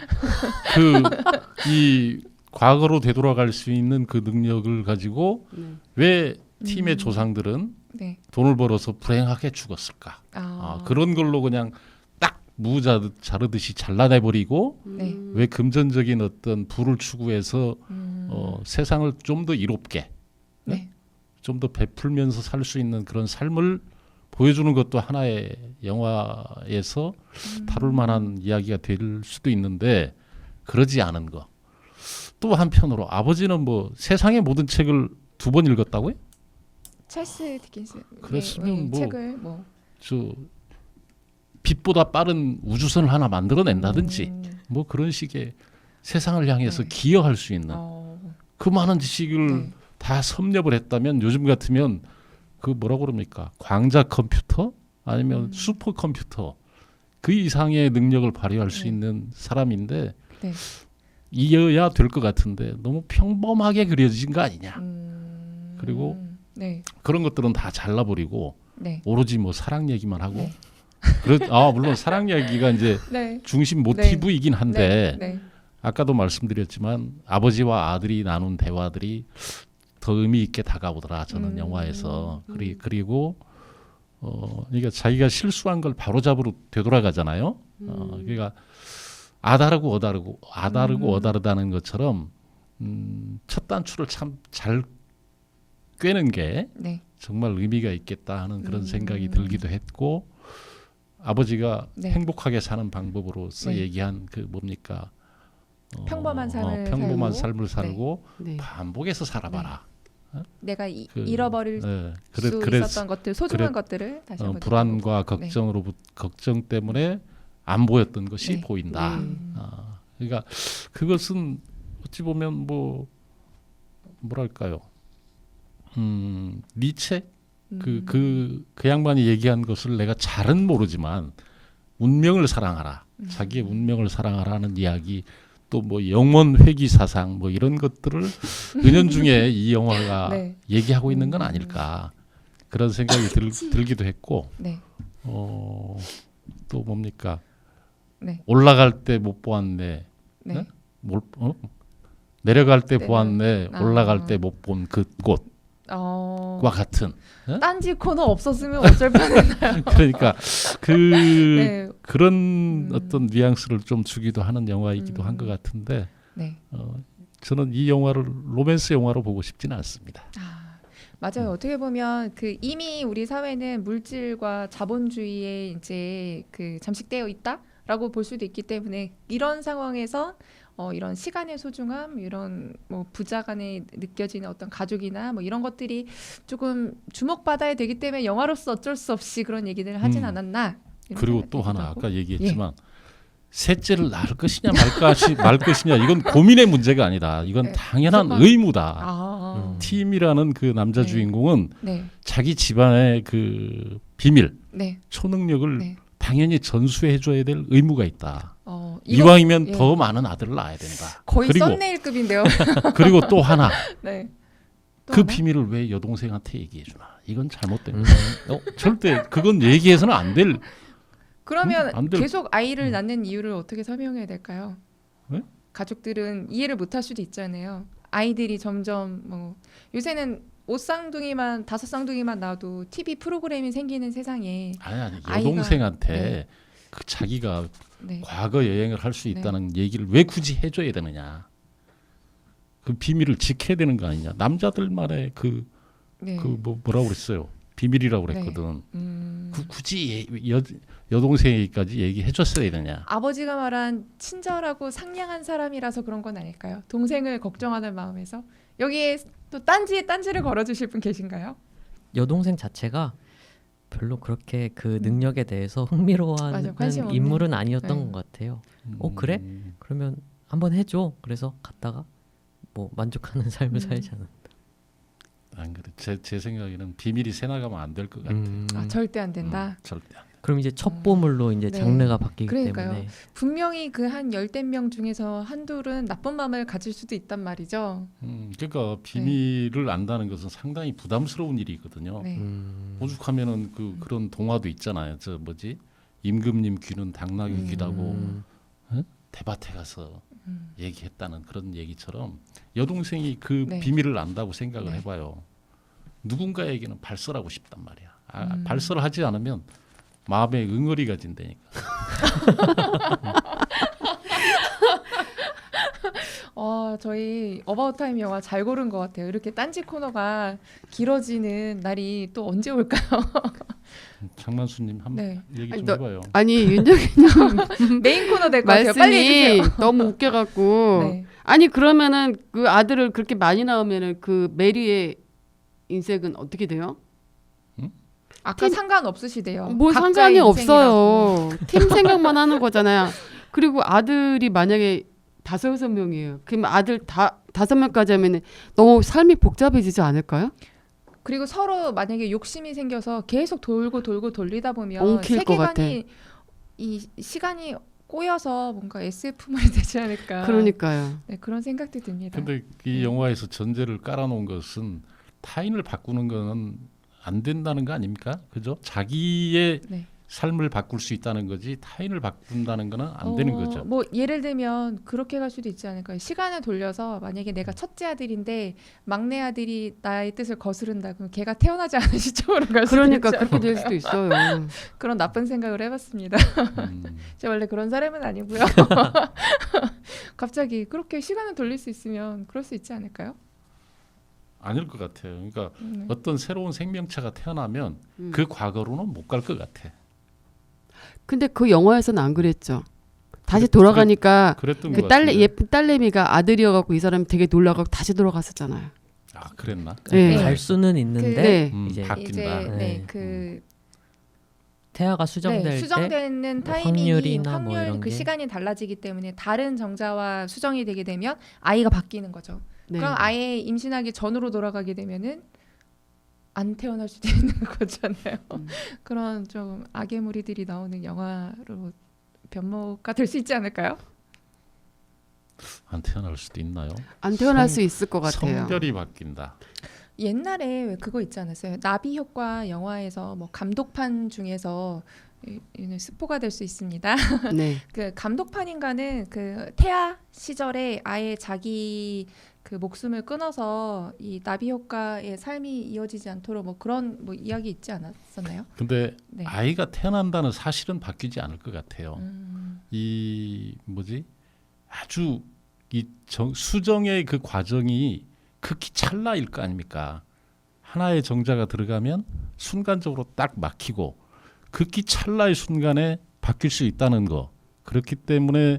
이 과거로 되돌아갈 수 있는 그 능력을 가지고 왜 팀의 조상들은 네. 돈을 벌어서 불행하게 죽었을까? 그런 걸로 그냥 딱 무 자르듯이 잘라내버리고 네. 왜 금전적인 어떤 부를 추구해서 세상을 좀 더 이롭게 네. 좀 더 베풀면서 살 수 있는 그런 삶을 보여주는 것도 하나의 영화에서 다룰 만한 이야기가 될 수도 있는데 그러지 않은 거. 또 한편으로 아버지는 뭐 세상의 모든 책을 2번 읽었다고요? 찰스 디킨스 그랬으면 뭐 책을 저 빛보다 빠른 우주선을 하나 만들어낸다든지 뭐 그런 식의 세상을 향해서 네. 기여할 수 있는 그 많은 지식을 네. 다 섭렵을 했다면 요즘 같으면 그 뭐라고 그럽니까? 광자 컴퓨터 아니면 슈퍼 컴퓨터 그 이상의 능력을 발휘할 수 네. 있는 사람인데 네. 이어야 될 것 같은데 너무 평범하게 그려진 거 아니냐. 그리고 네. 그런 것들은 다 잘라버리고 네. 오로지 뭐 사랑 얘기만 하고 네. 물론 사랑 얘기가 이제 네. 중심 모티브이긴 한데 네. 아까도 말씀드렸지만 아버지와 아들이 나눈 대화들이 더 의미 있게 다가오더라 저는 영화에서. 그리고 그러니까 자기가 실수한 걸 바로잡으러 되돌아가잖아요. 그러니까 아다르고 어다르다는 것처럼 첫 단추를 참 잘 꿰는 게 네. 정말 의미가 있겠다 하는 그런 생각이 들기도 했고, 아버지가 네. 행복하게 사는 방법으로서 네. 얘기한 그 뭡니까? 평범한 삶을 평범한 살고, 삶을 살고 네. 반복해서 살아봐라. 내가 그, 잃어버릴 네. 수 있었던 것들, 소중한 것들을 다시 한번 불안과 느껴보고. 걱정 때문에 안 보였던 것이 네. 보인다. 그러니까 그것은 어찌 보면 뭐랄까요? 니체 그 양반이 얘기한 것을 내가 잘은 모르지만 운명을 사랑하라, 자기의 운명을 사랑하라는 이야기, 또 뭐 영원 회귀 사상 뭐 이런 것들을 은연중에 이 영화가 네. 얘기하고 있는 건 아닐까 그런 생각이 들기도 했고, 네. 또 뭡니까? 네. 올라갈 때 못 보았네. 네. 네? 내려갈 때 내려- 보았네. 아. 올라갈 때 못 본 그 꽃과 같은. 딴지 코너 없었으면 어쩔 뻔했나요? 그러니까 네. 그런 어떤 뉘앙스를 좀 주기도 하는 영화이기도 한 것 같은데, 네. 저는 이 영화를 로맨스 영화로 보고 싶지는 않습니다. 맞아요. 어떻게 보면 그 이미 우리 사회는 물질과 자본주의에 이제 그 잠식되어 있다라고 볼 수도 있기 때문에 이런 상황에서 이런 시간의 소중함, 이런 뭐 부자 간에 느껴지는 어떤 가족이나 뭐 이런 것들이 조금 주목받아야 되기 때문에 영화로서 어쩔 수 없이 그런 얘기들을 하진 않았나. 이런 그리고 생각이 또 하나 들기도 하고. 아까 얘기했지만 셋째를 낳을 것이냐 말 것이냐 이건 고민의 문제가 아니다. 이건 네. 당연한 정말- 의무다. 팀이라는 그 남자 네. 주인공은 네. 자기 집안의 그 비밀, 네. 초능력을 네. 당연히 전수해줘야 될 의무가 있다. 이거 이왕이면 예. 더 많은 아들을 낳아야 된다. 거의 그리고 썸네일급인데요. 그리고 또 하나 네. 또 그 하나? 비밀을 왜 여동생한테 얘기해주나? 이건 잘못된 거야. 절대 그건 얘기해서는 안 될. 그러면 안 될- 계속 아이를 낳는 이유를 어떻게 설명해야 될까요? 네? 가족들은 이해를 못할 수도 있잖아요. 아이들이 점점 뭐 요새는 옷쌍둥이만 5쌍둥이만 나와도 TV 프로그램이 생기는 세상에 아니 아이가- 여동생한테 네. 그 자기가 네. 과거 여행을 할 수 있다는 얘기를 왜 굳이 해줘야 되느냐? 그 비밀을 지켜야 되는 거 아니냐? 남자들만의 네. 뭐라고 그랬어요? 비밀이라고 네. 그랬거든. 음. 굳이 여동생에게까지 얘기해줬어야 되느냐? 아버지가 말한 친절하고 상냥한 사람이라서 그런 건 아닐까요? 동생을 걱정하는 마음에서 여기에 또 딴지를 걸어주실 분 계신가요? 여동생 자체가 별로 그렇게 그 음. 능력에 대해서 맞아, 흥미로워하는 관심 없는. 인물은 아니었던 네. 것 같아요. 그래? 그러면 한번 해줘. 그래서 갔다가 뭐 만족하는 삶을 살지 않은. 안 그래. 제 생각에는 비밀이 새나가면 안 될 것 같아. 절대 안 된다. 절대 안 돼. 그럼 이제 첩보물로 이제 네. 장르가 바뀌기 그러니까요. 때문에 분명히 그 한 10명 중에서 한둘은 나쁜 마음을 가질 수도 있단 말이죠. 그러니까 비밀을 안다는 것은 상당히 부담스러운 일이거든요. 네. 오죽하면은 그런 동화도 있잖아요. 저 뭐지? 임금님 귀는 당나귀 귀다고 대밭에 가서 얘기했다는 그런 얘기처럼 여동생이 그 네. 비밀을 안다고 생각을 네. 해봐요. 누군가에게는 발설하고 싶단 말이야. 발설하지 않으면 마음에 응어리가 진다니까. 저희 어바웃 타임 영화 잘 고른 것 같아요. 이렇게 딴지 코너가 길어지는 날이 또 언제 올까요? 장만수님 한번 네. 얘기 아니, 좀 해봐요. 아니 윤정희님 메인 코너 될 것 같아요. 빨리 말씀이 해주세요. 너무 웃겨갖고 네. 아니 그러면은 그 아들을 그렇게 많이 낳으면은 그 메리의 인생은 어떻게 돼요? 아까 상관 없으시대요. 뭐 각자의 상관이 인생이라고. 없어요. 팀 생각만 하는 거잖아요. 그리고 아들이 만약에 5-6명이에요. 그럼 아들 5명까지 하면 너무 삶이 복잡해지지 않을까요? 그리고 서로 만약에 욕심이 생겨서 계속 돌고 돌리다 보면 엉킬 것 같아. 세계관이 이 시간이 꼬여서 뭔가 SF물이 되지 않을까. 그러니까요. 네, 그런 생각도 듭니다. 근데 이 영화에서 전제를 깔아놓은 것은 타인을 바꾸는 거는 안 된다는 거 아닙니까? 그죠? 자기의 네. 삶을 바꿀 수 있다는 거지 타인을 바꾼다는 거는 안 되는 거죠. 뭐 예를 들면 그렇게 갈 수도 있지 않을까요? 시간을 돌려서 만약에 내가 첫째 아들인데 막내 아들이 나의 뜻을 거스른다. 그럼 걔가 태어나지 않은 시점으로 갈 수도 그러니까 있지 그렇게 될 않을까요? 수도 있어요. 그런 나쁜 생각을 해봤습니다. 제가 원래 그런 사람은 아니고요. 갑자기 그렇게 시간을 돌릴 수 있으면 그럴 수 있지 않을까요? 아닐 것 같아요. 그러니까 네. 어떤 새로운 생명체가 태어나면 그 과거로는 못 갈 것 같아. 근데 그 영화에서는 안 그랬죠. 다시 돌아가니까 그랬던 그 것 같은데. 예쁜 딸내미가 아들이어갖고 이 사람이 되게 놀라고 다시 돌아갔었잖아요. 아 그랬나? 네. 갈 수는 있는데 네. 이제 바뀐다. 이제 네. 태아가 수정될 때 수정되는 뭐 타이밍이 확률이나 뭐 이런 그 게 시간이 달라지기 때문에 다른 정자와 수정이 되게 되면 아이가 바뀌는 거죠. 네. 그럼 아예 임신하기 전으로 돌아가게 되면은 안 태어날 수도 있는 거잖아요. 그런 좀 악의 무리들이 나오는 영화로 변모가 될 수 있지 않을까요? 안 태어날 수도 있나요? 안 태어날 수 있을 것 같아요. 성별이 바뀐다. 옛날에 왜 그거 있지 않았어요? 나비 효과 영화에서 뭐 감독판 중에서 이는 스포가 될 수 있습니다. 네. 그 감독판인가는 그 태아 시절에 아예 자기 그 목숨을 끊어서 이 나비 효과의 삶이 이어지지 않도록 뭐 그런 뭐 이야기 있지 않았었나요? 근데 네. 아이가 태어난다는 사실은 바뀌지 않을 것 같아요. 음. 이 뭐지? 아주 이 수정의 그 과정이 극히 찰나일 거 아닙니까? 하나의 정자가 들어가면 순간적으로 딱 막히고 극히 찰나의 순간에 바뀔 수 있다는 거. 그렇기 때문에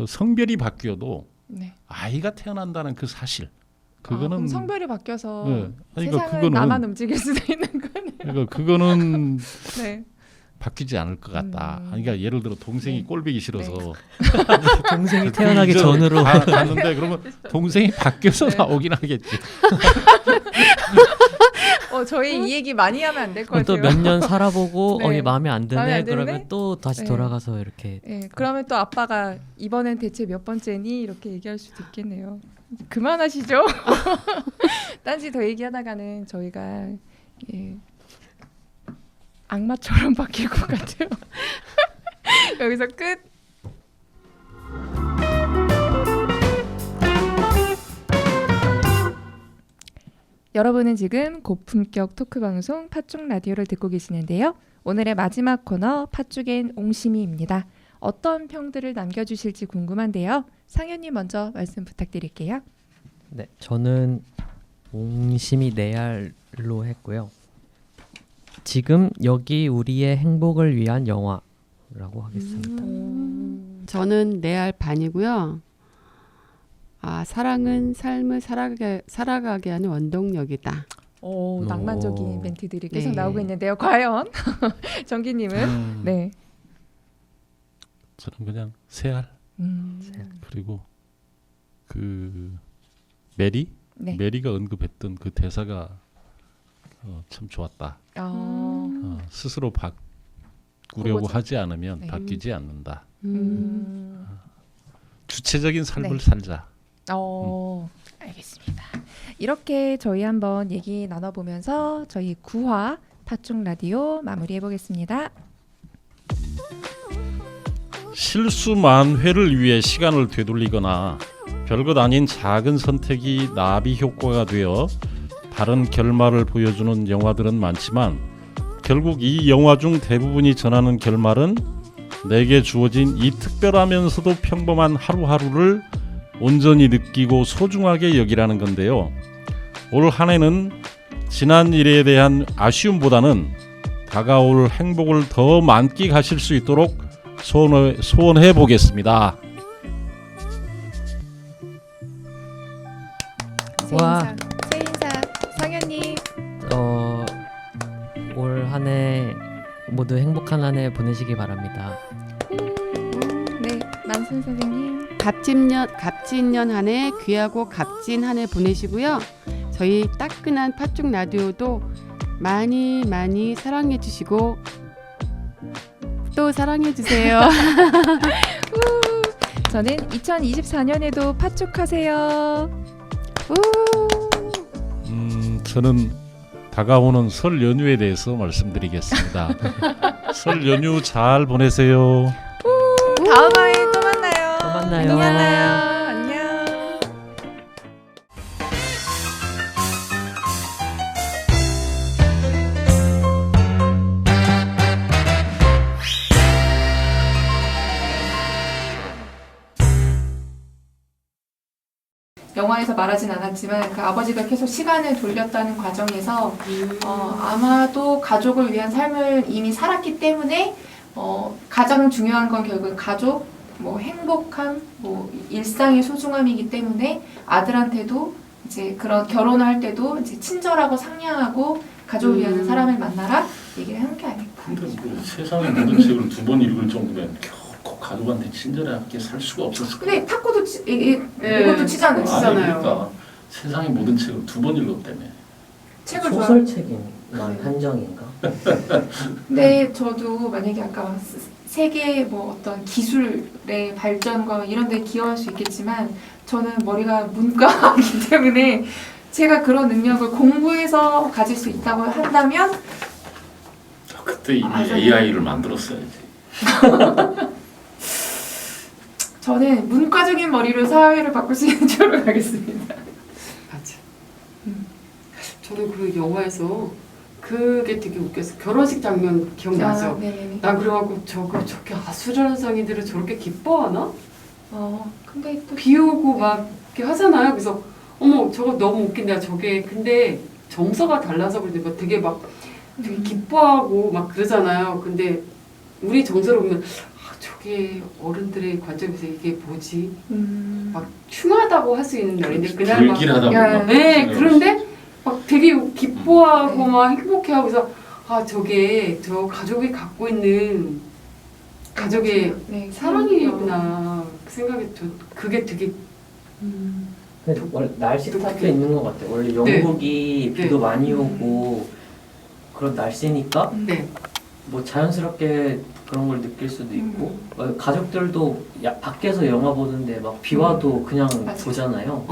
성별이 바뀌어도 네. 아이가 태어난다는 그 사실. 그럼 그거는 성별이 바뀌어서 네. 아니, 그러니까 세상을 나만 움직일 수도 있는 거네요. 그러니까 그거는 네. 바뀌지 않을 것 같다. 그러니까 예를 들어 동생이 네. 꼴보기 싫어서 동생이 태어나기 전으로 갔는데 그러면 동생이 바뀌어서 네. 나오긴 하겠지. 저희 이 얘기 많이 하면 안 될 것 또 같아요. 몇 년 살아보고 네. 얘 마음에 안 드네. 마음에 안 드네? 그러면 또 다시 네. 돌아가서 이렇게 네, 그러면 또 아빠가 이번엔 대체 몇 번째니 이렇게 얘기할 수도 있겠네요. 그만하시죠. 딴지 더 얘기하다가는 저희가 예, 악마처럼 바뀔 것 같아요. 여기서 끝. 여러분은 지금 고품격 토크 방송 팥죽 라디오를 듣고 계시는데요. 오늘의 마지막 코너 팥죽엔 옹심이입니다. 어떤 평들을 남겨주실지 궁금한데요. 상현님 먼저 말씀 부탁드릴게요. 네, 저는 옹심이 내알로 했고요. 지금 여기 우리의 행복을 위한 영화라고 하겠습니다. 저는 내알 반이고요. 사랑은 삶을 살아가게 하는 원동력이다. 오, 낭만적인 멘트들이 계속 네. 나오고 있는데요. 과연 정기님은 네. 저는 그냥 새알 그리고 그 메리 네. 메리가 언급했던 그 대사가 참 좋았다. 스스로 바꾸려고 그거죠. 하지 않으면 네. 바뀌지 않는다. 음. 주체적인 삶을 네. 살자. 알겠습니다. 이렇게 저희 한번 얘기 나눠보면서 저희 9화 팥죽 라디오 마무리해 보겠습니다. 실수 만회를 위해 시간을 되돌리거나 별것 아닌 작은 선택이 나비 효과가 되어 다른 결말을 보여주는 영화들은 많지만 결국 이 영화 중 대부분이 전하는 결말은 내게 주어진 이 특별하면서도 평범한 하루하루를 온전히 느끼고 소중하게 여기라는 건데요. 올 한 해는 지난 일에 대한 아쉬움보다는 다가올 행복을 더 만끽하실 수 있도록 소원해 보겠습니다. 와. 새 인사 상현님. 올 한 해 모두 행복한 한 해 보내시기 바랍니다. 네, 만순 선생님. 갑진년 한 해 귀하고 값진 한 해 보내시고요. 저희 따끈한 팥죽 라디오도 많이 많이 사랑해 주시고 또 사랑해 주세요. 저는 2024년에도 팥죽하세요. 저는 다가오는 설 연휴에 대해서 말씀드리겠습니다. 설 연휴 잘 보내세요. 다음에 또 만나요. 또 만나요. 안녕. 영화에서 말하진 않았지만 그 아버지가 계속 시간을 돌렸다는 과정에서 아마도 가족을 위한 삶을 이미 살았기 때문에 가장 중요한 건 결국 가족, 뭐 행복함, 뭐 일상의 소중함이기 때문에 아들한테도 이제 그런 결혼을 할 때도 이제 친절하고 상냥하고 가족을 위한 사람을 만나라 얘기를 하는 게 아닐까. 근데 그 세상의 모든 책을 두 번 읽을 정도면 결코 가족한테 친절하게 살 수가 없었을 거예요. 근데 탁구도 이것도 치잖아요. 치잖아요. 그러니까 세상의 모든 책을 두 번 읽었다며. 책을 좋아. 소설책만 한정인가? 근데 저도 만약에 아까 세계 뭐 어떤 기술의 발전과 이런 데 기여할 수 있겠지만 저는 머리가 문과이기 때문에 제가 그런 능력을 공부해서 가질 수 있다고 한다면 그때 이미 저는- AI를 만들었어야지. 저는 문과적인 머리로 사회를 바꿀 수 있는 쪽으로 가겠습니다. 맞아. 저는 그 영화에서 그게 되게 웃겼어. 결혼식 장면 기억나죠? 네네네. 난 그래갖고 저렇게 아수라는 상인들은 저렇게 기뻐하나? 근데 또 비우고 막 이렇게 하잖아요. 그래서 어머 저거 너무 웃긴다. 저게 근데 정서가 달라서 그러니까 되게 막 되게 기뻐하고 막 그러잖아요. 근데 우리 정서로 보면 저게 어른들의 관점에서 이게 뭐지? 막 흉하다고 할 수 있는 날인데 그날 막 불길하다 보면. 네, 그런데 막 되게 기뻐하고 막 행복해하고 그래서 저게 저 가족이 갖고 있는 가족의 네, 사랑이구나 그 생각이 그게 되게 근데 원래 날씨 탓도 있는 것 같아요. 원래 네. 영국이 비도 네. 많이 오고 그런 날씨니까 네. 뭐 자연스럽게 그런 걸 느낄 수도 있고 가족들도 밖에서 영화 보는데 막 비 와도 그냥 맞아. 보잖아요.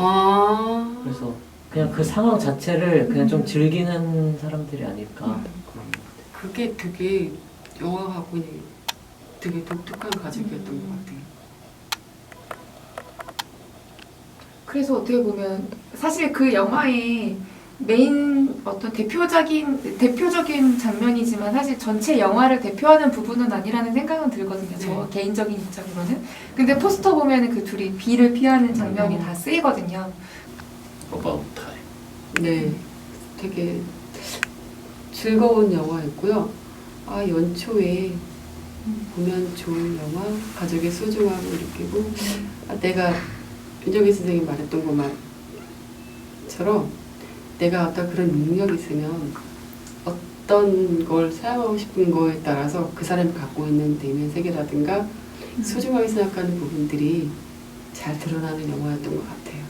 그래서 그냥 그 상황 자체를 그냥 좀 즐기는 사람들이 아닐까 그런 것 같아요. 그게 되게 영화가 갖고 있는 되게 독특한 가족이었던 것 같아요. 그래서 어떻게 보면 사실 그 영화의 메인 어떤 대표적인 장면이지만 사실 전체 영화를 대표하는 부분은 아니라는 생각은 들거든요. 저 개인적인 입장으로는. 근데 포스터 보면은 그 둘이 비를 피하는 장면이 다 쓰이거든요. About Time. 네, 되게 즐거운 영화였고요. 연초에 보면 좋은 영화, 가족의 소중함을 느끼고 내가 윤정희 선생님이 말했던 것처럼 내가 어떤 그런 능력이 있으면 어떤 걸 사용하고 싶은 거에 따라서 그 사람이 갖고 있는 내면 세계라든가 소중하게 생각하는 부분들이 잘 드러나는 영화였던 것 같아요.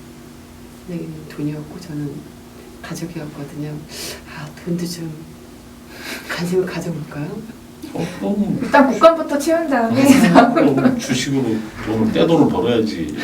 선생님은 돈이었고 저는 가족이었거든요. 돈도 좀 관심을 가져볼까요? 너무 일단 국감부터 채운 다음에 주식으로 돈을 떼돈을 벌어야지.